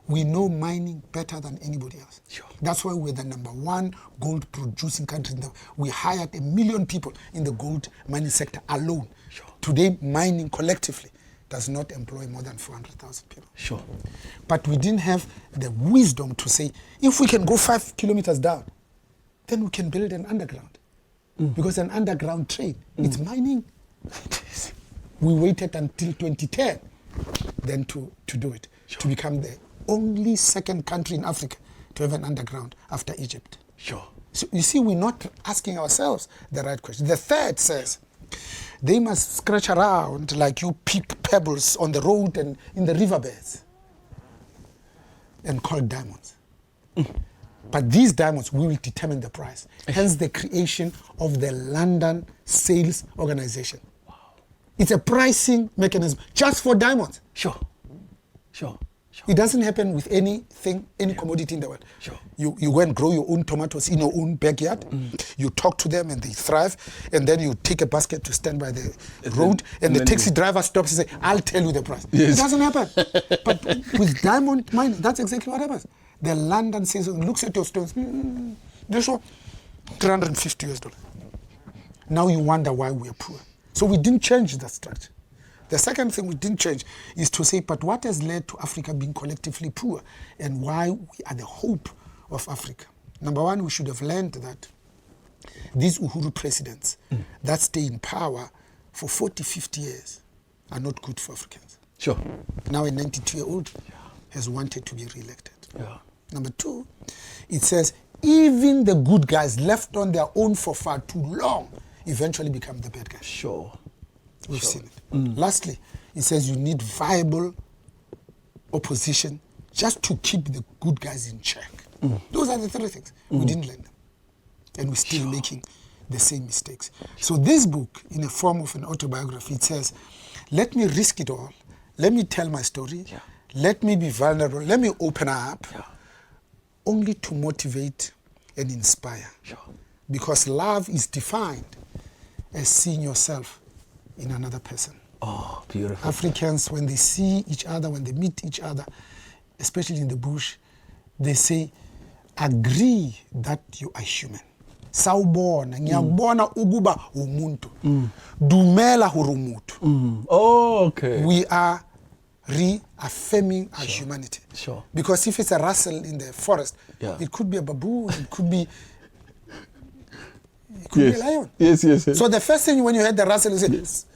We know mining better than anybody else. That's why we're the number 1 gold producing country in the world. We hired 1 million people in the gold mining sector alone. Today, mining collectively does not employ more than 400,000 people. Sure. But we didn't have the wisdom to say, if we can go 5 kilometers down, then we can build an underground. Because an underground trade, it's mining. We waited until 2010 then to do it, to become the only second country in Africa to have an underground after Egypt. Sure. So you see, we're not asking ourselves the right question. The third says, they must scratch around like you pick pebbles on the road and in the riverbeds and call diamonds. But these diamonds will determine the price. Hence the creation of the London Sales Organization. Wow. It's a pricing mechanism just for diamonds. Sure. Sure. It doesn't happen with anything, any commodity in the world. Sure. You go and grow your own tomatoes in your own backyard. You talk to them and they thrive. And then you take a basket to stand by the road. And the taxi driver stops and says, I'll tell you the price. Yes. It doesn't happen. But with diamond mining, that's exactly what happens. The London Sales looks at your stones. This one, $350. Now you wonder why we are poor. So we didn't change the structure. The second thing we didn't change is to say, but what has led to Africa being collectively poor and why we are the hope of Africa? Number 1, we should have learned that these Uhuru presidents that stay in power for 40, 50 years are not good for Africans. Sure. Now a 92-year-old has wanted to be re-elected. Yeah. Number 2, it says, even the good guys left on their own for far too long eventually become the bad guys. Sure. We've seen it. Lastly, it says you need viable opposition just to keep the good guys in check. Those are the three things. We didn't learn them. And we're still making the same mistakes. So this book, in the form of an autobiography, it says, let me risk it all. Let me tell my story. Yeah. Let me be vulnerable. Let me open up. Yeah. Only to motivate and inspire. Sure. Because love is defined as seeing yourself in another person. Oh, beautiful. Africans, when they see each other, when they meet each other, especially in the bush, they say, agree that you are human. Sawubona, ngiyakubona ukuba umuntu. Dumela hurumutu. Oh, okay. We are reaffirming our humanity. Sure. Because if it's a rustle in the forest, it could be a baboon, it could be a lion. Yes. So the first thing when you heard the rustle, you say,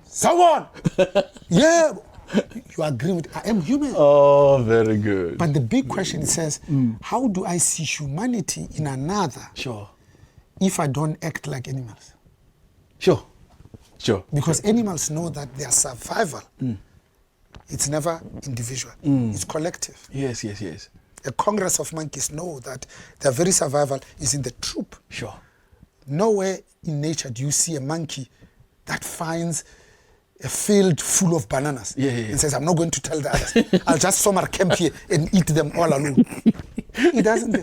someone! Yeah, you agree with, I am human. Oh, very good. But the big question, it says, how do I see humanity in another if I don't act like animals? Sure. Because animals know that their survival, it's never individual, it's collective. Yes. A congress of monkeys know that their very survival is in the troop. Sure. Nowhere in nature do you see a monkey that finds a field full of bananas and says, I'm not going to tell the others. I'll just summer camp here and eat them all alone. It doesn't.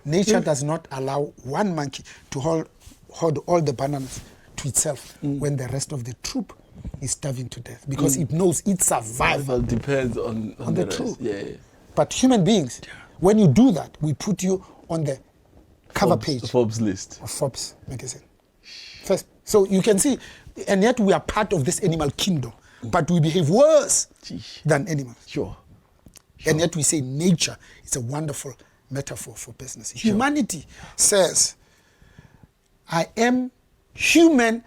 Nature does not allow one monkey to hold all the bananas to itself when the rest of the troop is starving to death, because it knows its survival depends on the rest. troop. Yeah. But human beings, when you do that, we put you on the cover page Forbes list of Forbes magazine. First, so you can see, and yet we are part of this animal kingdom, but we behave worse than animals. Sure. And yet we say nature is a wonderful metaphor for business. Humanity says, I am human,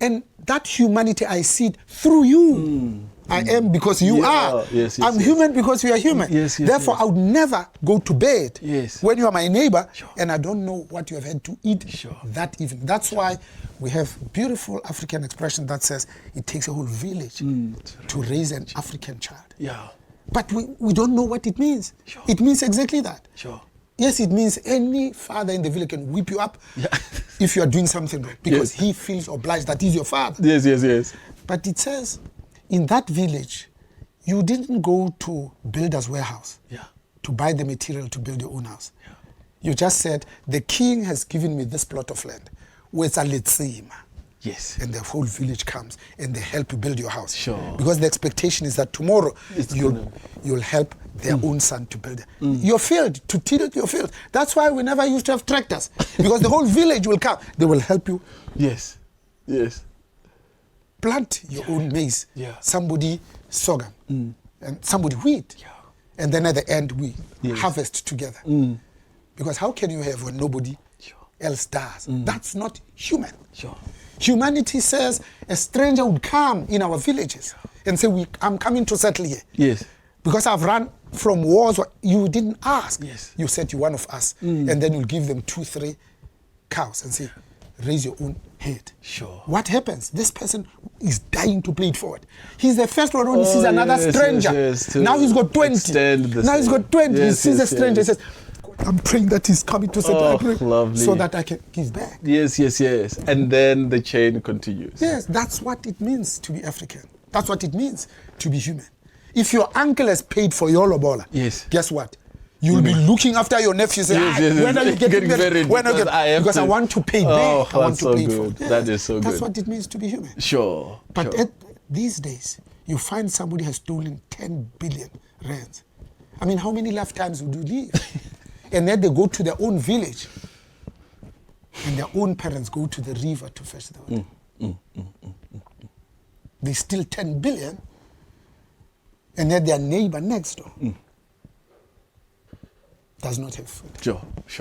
and that humanity I see it through you. I am because you are. I'm human because you are human. Therefore, I would never go to bed when you are my neighbor and I don't know what you have had to eat that evening. That's why we have beautiful African expression that says it takes a whole village to raise an African child. But we don't know what it means. It means exactly that. Yes, it means any father in the village can whip you up if you are doing something wrong, because he feels obliged that he's your father. Yes. But it says, in that village, you didn't go to builder's warehouse to buy the material to build your own house. You just said, the king has given me this plot of land. Where's a letsima? Yes. And the whole village comes and they help you build your house. Sure. Because the expectation is that tomorrow you'll help their own son to build your field, to till your field. That's why we never used to have tractors, because the whole village will come. They will help you. Yes. Plant your own maize, somebody sorghum, and somebody wheat. And then at the end, we harvest together. Because how can you have when nobody else does? That's not human. Humanity says a stranger would come in our villages and say, I'm coming to settle here. Because I've run from wars. You didn't ask. You said you're one of us. And then you'll give them 2-3 cows and say, raise your own head. What happens? This person is dying to play it forward. He's the first one when he sees another stranger. Now he's got 20. Now he's got 20. He sees a stranger. He says, I'm praying that he's coming to settle so that I can give back. Yes. And then the chain continues. Yes, that's what it means to be African. That's what it means to be human. If your uncle has paid for your lobola, guess what? You'll be looking after your nephews. When are you getting married? Because I want to pay back. I want to pay for it. That is so good. That's what it means to be human. But these days, you find somebody has stolen 10 billion rands. I mean, how many lifetimes would you live? And then they go to their own village, and their own parents go to the river to fetch the water. They steal 10 billion, and then their neighbor next door does not have food.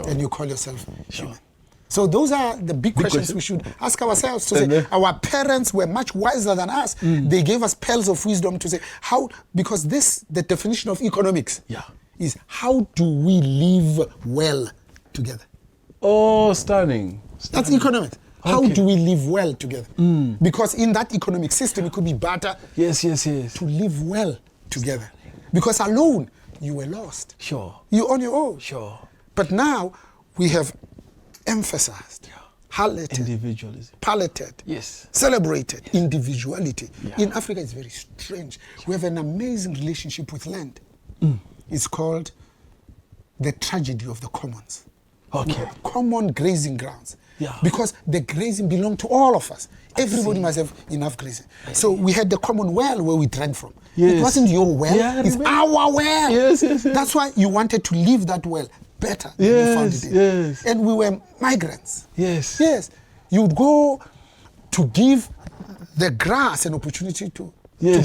And you call yourself human. So those are the big questions we should ask ourselves. To say, our parents were much wiser than us. They gave us pearls of wisdom to say, how, because the definition of economics is how do we live well together? Oh, stunning. That's economics. How do we live well together? Because in that economic system, it could be better to live well together. Because alone, you were lost. Sure. You're on your own. Sure. But now, we have emphasized, highlighted, individualism, palliated, yes, celebrated individuality. Yeah. In Africa, it's very strange. We have an amazing relationship with land. It's called the tragedy of the commons. Okay. Common grazing grounds. Yeah. Because the grazing belonged to all of us. Everybody must have enough grazing. So we had the common well where we drank from. Yes. It wasn't your well, it's our well. Yes. That's why you wanted to leave that well better than you found it in. Yes. And we were migrants. Yes. Yes. You would go to give the grass an opportunity to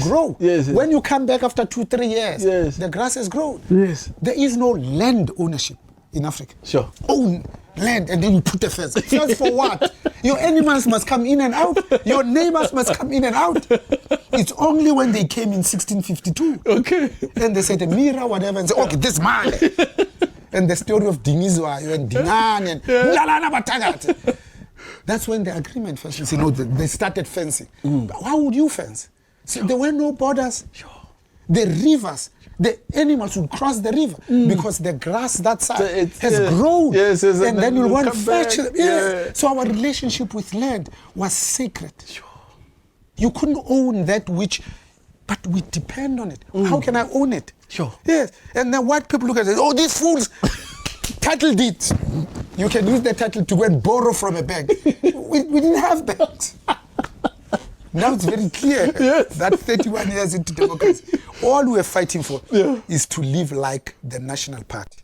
grow. Yes. When you come back after 2-3 years, the grass has grown. Yes. There is no land ownership in Africa. Sure. Own land and then you put a fence. Fence for what? Your animals must come in and out. Your neighbors must come in and out. It's only when they came in 1652. Okay. And they said, Mira, whatever, and say, okay, this man. And the story of Dinizwayo and Dinan and Ngalana Batagat. That's when the agreement first, they started fencing. But how would you fence? So there were no borders. Sure. The rivers, the animals would cross the river because the grass that side has grown. Yes, and then you'll want to fetch fetch it. Yeah. So our relationship with land was sacred. Sure. You couldn't own that which, but we depend on it. How can I own it? Sure. Yes. And then white people look at it, oh, these fools title deeds. You can use the title to go and borrow from a bank. we didn't have that. Now it's very clear that 31 years into democracy, all we're fighting for is to live like the National Party.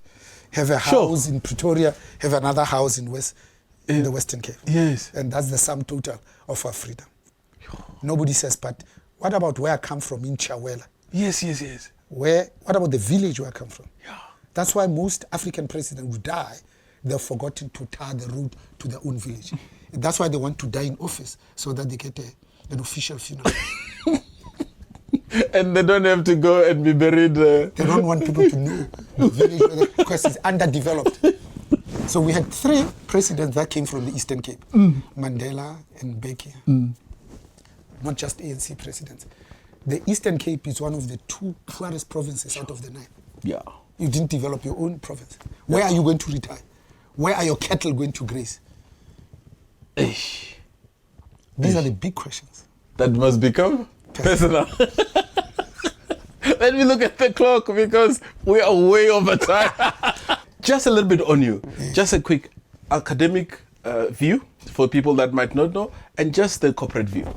Have a house in Pretoria, have another house in the Western Cape. Yes. And that's the sum total of our freedom. Nobody says, but what about where I come from in Chawela? Yes. What about the village where I come from? Yeah. That's why most African presidents who die, they've forgotten to tar the road to their own village. That's why they want to die in office, so that they get an official funeral. And they don't have to go and be buried. They don't want people to know the village because it's underdeveloped. So we had 3 presidents that came from the Eastern Cape, Mandela and Mbeki. Not just ANC presidents. The Eastern Cape is one of the 2 poorest provinces out of the 9. Yeah. You didn't develop your own province. Where are you going to retire? Where are your cattle going to graze? These are the big questions. That must become personal. Let me look at the clock because we are way over time. Just a little bit on you. Just a quick academic view for people that might not know, and just the corporate view.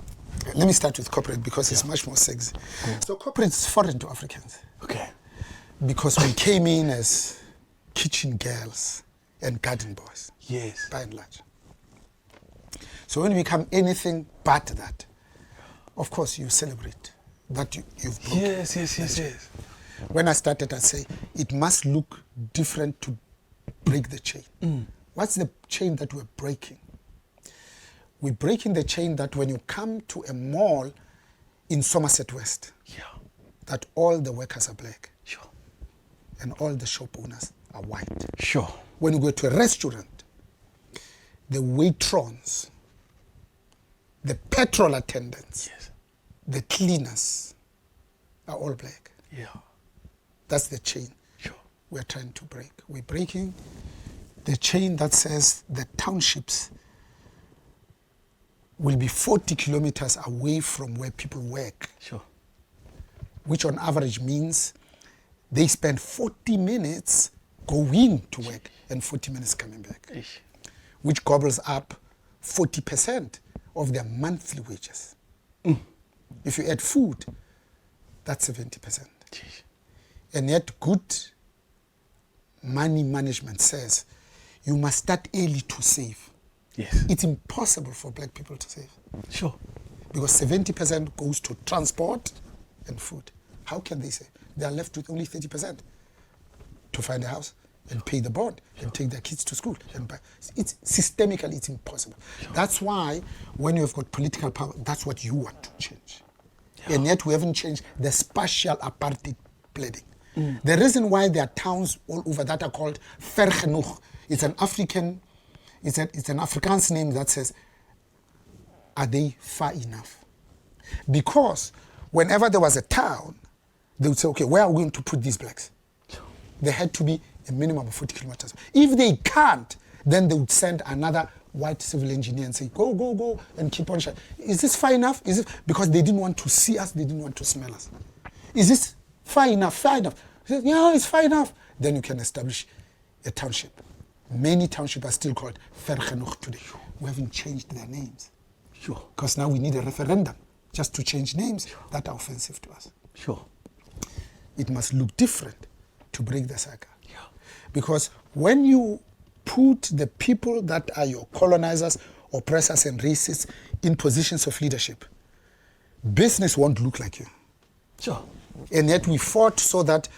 Let me start with corporate because it's much more sexy. So corporate is foreign to Africans. Okay. Because we came in as kitchen girls and garden boys. Yes. By and large. So when we become anything but that, of course you celebrate that you've broken. Yes. When I started, I say it must look different to break the chain. What's the chain that we're breaking? We're breaking the chain that when you come to a mall in Somerset West, that all the workers are black. Sure. And all the shop owners are white. Sure. When you go to a restaurant, the waitrons, the petrol attendants, the cleaners are all black. Yeah. That's the chain we're trying to break. We're breaking the chain that says the townships will be 40 kilometers away from where people work. Sure. Which on average means they spend 40 minutes going to work and 40 minutes coming back. Which gobbles up 40% of their monthly wages. If you add food, that's 70%. And yet good money management says you must start early to save. Yes. It's impossible for black people to save. Sure. Because 70% goes to transport and food. How can they save? They are left with only 30% to find a house and pay the bond and take their kids to school. And buy. It's systemically, it's impossible. That's why when you've got political power, that's what you want to change. And yet we haven't changed the spatial apartheid planning. The reason why there are towns all over that are called Vergenoeg, it's an Afrikaans name that says, are they far enough? Because whenever there was a town, they would say, okay, where are we going to put these blacks? There had to be a minimum of 40 kilometers. If they can't, then they would send another white civil engineer and say, go, and keep on shining. Is this far enough? Is it? Because they didn't want to see us, they didn't want to smell us. Is this far enough? Far enough? Said, yeah, it's far enough. Then you can establish a township. Many townships are still called Vergenoeg today. We haven't changed their names. Sure. Because now we need a referendum just to change names that are offensive to us. Sure. It must look different to break the SAICA. Yeah. Because when you put the people that are your colonizers, oppressors, and racists in positions of leadership, business won't look like you. Sure. And yet we fought so that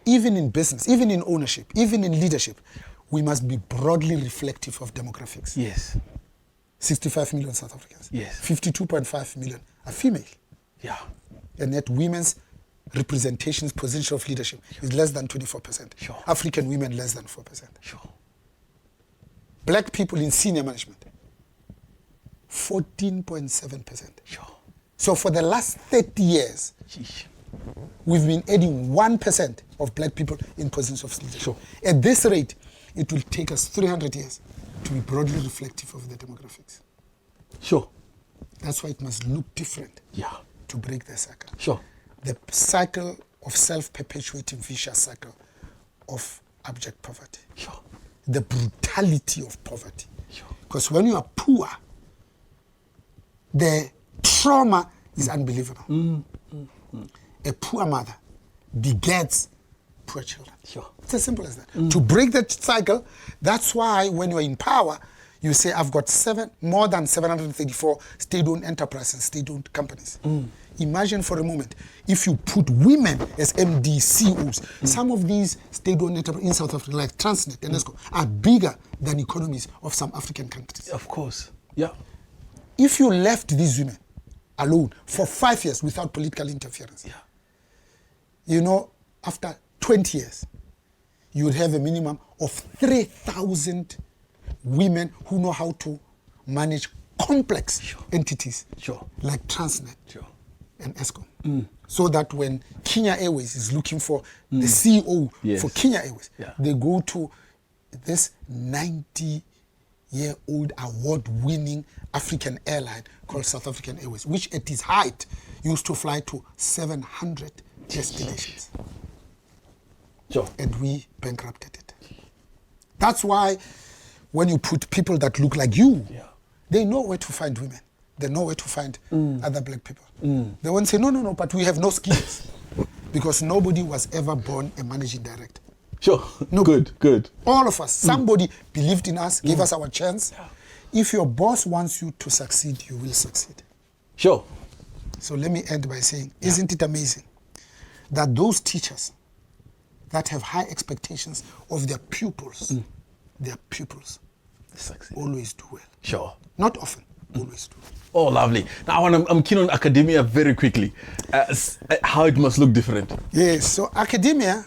even in business, even in ownership, even in leadership, we must be broadly reflective of demographics. Yes. 65 million South Africans. Yes. 52.5 million are female. Yeah. And yet women's representations, position of leadership is less than 24%. Sure. African women less than 4%. Sure. Black people in senior management, 14.7%. Sure. So for the last 30 years, Sheesh. we've been adding 1% of black people in positions of leadership. Sure. At this rate, it will take us 300 years to be broadly reflective of the demographics. Sure. That's why it must look different to break the cycle. Sure. The cycle of self-perpetuating vicious cycle of abject poverty. Sure. The brutality of poverty. Sure. Because when you are poor, the trauma is unbelievable. A poor mother begets poor children. Sure. It's as simple as that. To break that cycle, that's why when you're in power, you say, I've got more than 734 state-owned enterprises, state-owned companies. Imagine for a moment, if you put women as MD, CEOs, some of these state-owned enterprises in South Africa, like Transnet and Eskom, are bigger than economies of some African countries. Of course. Yeah. If you left these women alone for 5 years without political interference, you know, after 20 years, you would have a minimum of 3,000 women who know how to manage complex entities like Transnet and Eskom. So that when Kenya Airways is looking for the CEO for Kenya Airways, they go to this 90-year-old award-winning African airline called South African Airways, which at its height used to fly to 700 destinations. And we bankrupted it. That's why when you put people that look like you, they know where to find women. They know where to find other black people. They won't say, no, but we have no skills. Because nobody was ever born a managing director. Sure. No. Good. All of us. Somebody believed in us, gave us our chance. If your boss wants you to succeed, you will succeed. Sure. So let me end by saying, isn't it amazing that those teachers that have high expectations of their pupils, always do well. Sure. Not often, always do well. Oh, lovely. Now, I'm keen on academia very quickly. How it must look different. Yes, so academia,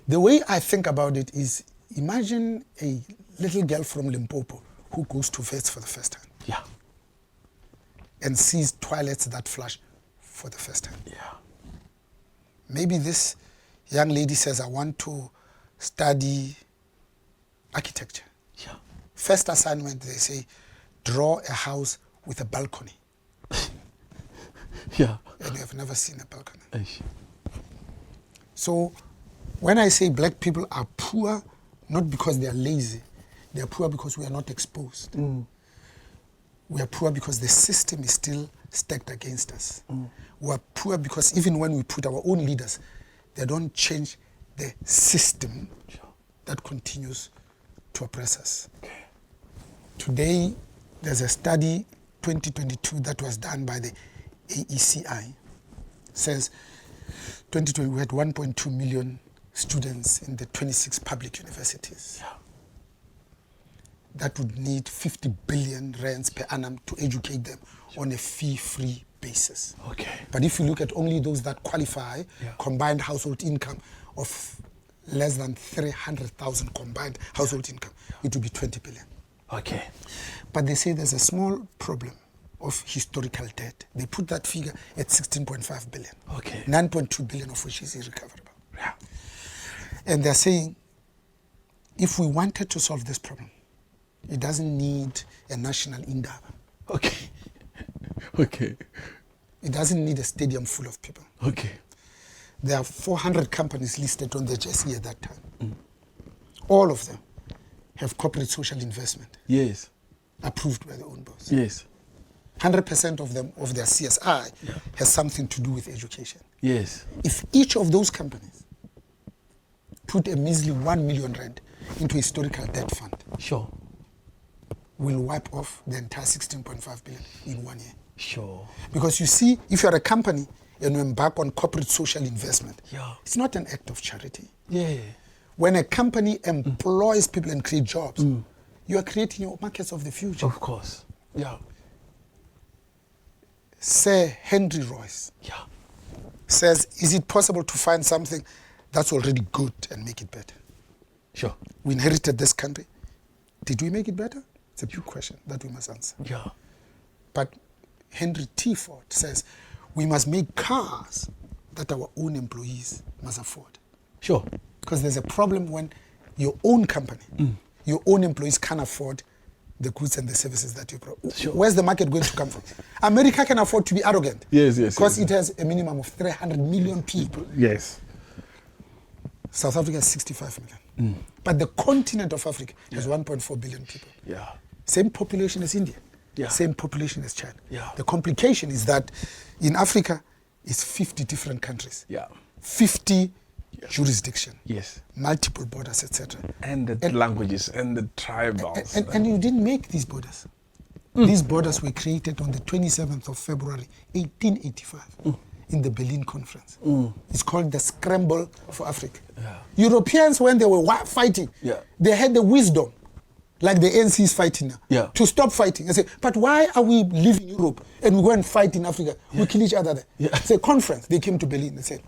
the way I think about it is, imagine a little girl from Limpopo who goes to vets for the first time. Yeah. And sees toilets that flush for the first time. Yeah. Maybe this young lady says, I want to study architecture. Yeah. First assignment, they say, draw a house with a balcony. Yeah. And you have never seen a balcony. Eish. So when I say black people are poor, not because they are lazy, they are poor because we are not exposed. We are poor because the system is still stacked against us. We are poor because even when we put our own leaders, they don't change the system that continues to oppress us. Okay. Today, there's a study, 2022, that was done by the AECI. Says 2020 we had 1.2 million students in the 26 public universities. Yeah. That would need 50 billion rands per annum to educate them on a fee-free basis. Okay. But if you look at only those that qualify, combined household income of less than 300,000 combined household income, it would be 20 billion. Okay. But they say there's a small problem of historical debt. They put that figure at 16.5 billion. Okay. 9.2 billion of which is irrecoverable. Yeah. And they're saying, if we wanted to solve this problem, it doesn't need a national indaba. Okay. Okay. It doesn't need a stadium full of people. Okay. There are 400 companies listed on the JSE at that time. All of them have corporate social investment. Yes. Approved by the own boss. Yes. 100% of them, of their CSI, has something to do with education. Yes. If each of those companies put a measly 1 million rand into a historical debt fund, Sure. we'll wipe off the entire 16.5 billion in 1 year. Sure. Because you see, if you're a company and you embark on corporate social investment, it's not an act of charity. Yeah. When a company employs people and creates jobs, you are creating your markets of the future. Of course. Yeah. Sir Henry Royce says, is it possible to find something that's already good and make it better? Sure. We inherited this country. Did we make it better? It's a big question that we must answer. Yeah. But Henry T. Ford says, we must make cars that our own employees must afford. Sure. Because there's a problem when your own company, your own employees can't afford the goods and the services that you provide. Sure. Where's the market going to come from? America can afford to be arrogant. Yes, yes. Because it has a minimum of 300 million people. Yes. South Africa has 65 million. But the continent of Africa has 1.4 billion people. Yeah. Same population as India. Yeah. Same population as China. Yeah. The complication is that in Africa, it's 50 different countries. Yeah. 50 jurisdiction. Yes. Multiple borders, etc. And the languages and the tribals. And you didn't make these borders. These borders were created on the 27th of February, 1885, in the Berlin Conference. It's called the Scramble for Africa. Yeah. Europeans, when they were fighting, they had the wisdom, like the ANC is fighting now, to stop fighting. I say, but why are we leaving Europe and we go and fight in Africa? We kill each other there. It's a conference. They came to Berlin and said,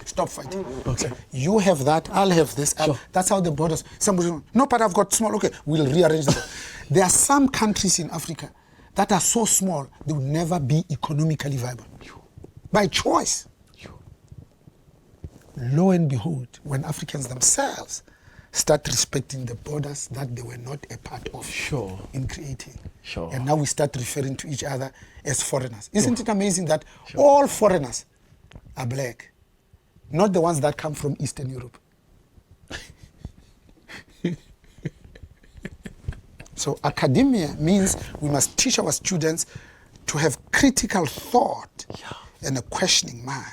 stop fighting. Okay. So you have that, I'll have this. That's how the borders, somebody, no, but I've got small, okay, we'll rearrange them. There are some countries in Africa that are so small, they will never be economically viable. By choice. Lo and behold, when Africans themselves start respecting the borders that they were not a part of in creating. And now we start referring to each other as foreigners. Isn't it amazing that all foreigners are black? Not the ones that come from Eastern Europe. So academia means we must teach our students to have critical thought and a questioning mind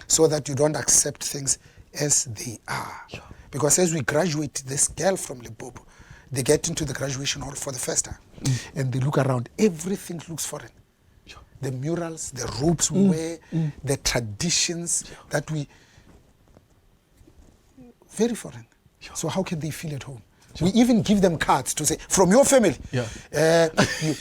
so that you don't accept things as they are. Because as we graduate, this girl from Limpopo, they get into the graduation hall for the first time and they look around, everything looks foreign. The murals, the robes we wear, the traditions that we... Very foreign. So how can they feel at home? We even give them cards to say, from your family,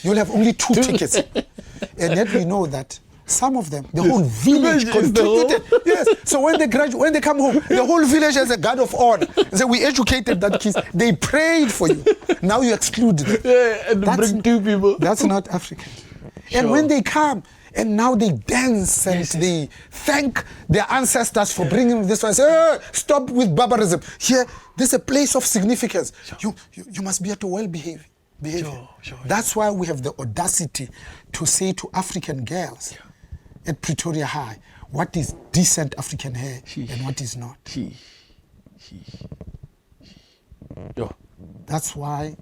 you'll have only 2 tickets. And yet we know that some of them, the whole village contributed. Yes. So when they graduate, when they come home, the whole village has a guard of honor. So we educated that kids. They prayed for you. Now you exclude them. And bring 2 people. That's not African. And when they come, and now they dance and they thank their ancestors for bringing this one. Say, stop with barbarism. Here, there's a place of significance. You must be at a well-behaved behavior. That's why we have the audacity to say to African girls at Pretoria High, what is decent African hair and what is not. That's why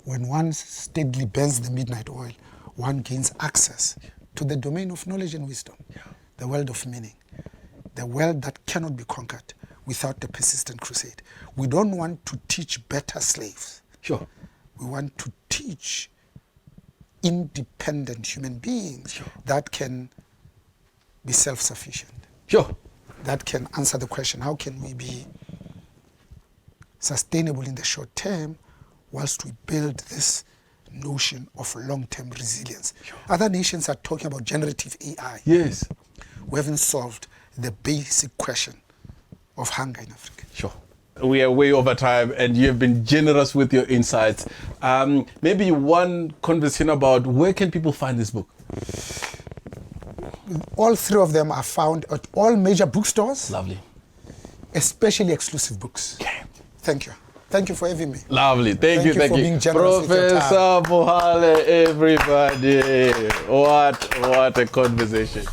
when one steadily burns the midnight oil, one gains access to the domain of knowledge and wisdom, the world of meaning, the world that cannot be conquered without a persistent crusade. We don't want to teach better slaves. We want to teach independent human beings that can be self-sufficient. That can answer the question, how can we be sustainable in the short term whilst we build this notion of long-term resilience. Other nations are talking about generative AI. We haven't solved the basic question of hunger in Africa. We are way over time, and you have been generous with your insights. Maybe one conversation about where can people find this book? All three of them are found at all major bookstores. Lovely. Especially exclusive books. Okay. Thank you. Thank you for having me. Lovely. Thank you. For being generous with your time. Professor Mohale, everybody. What a conversation.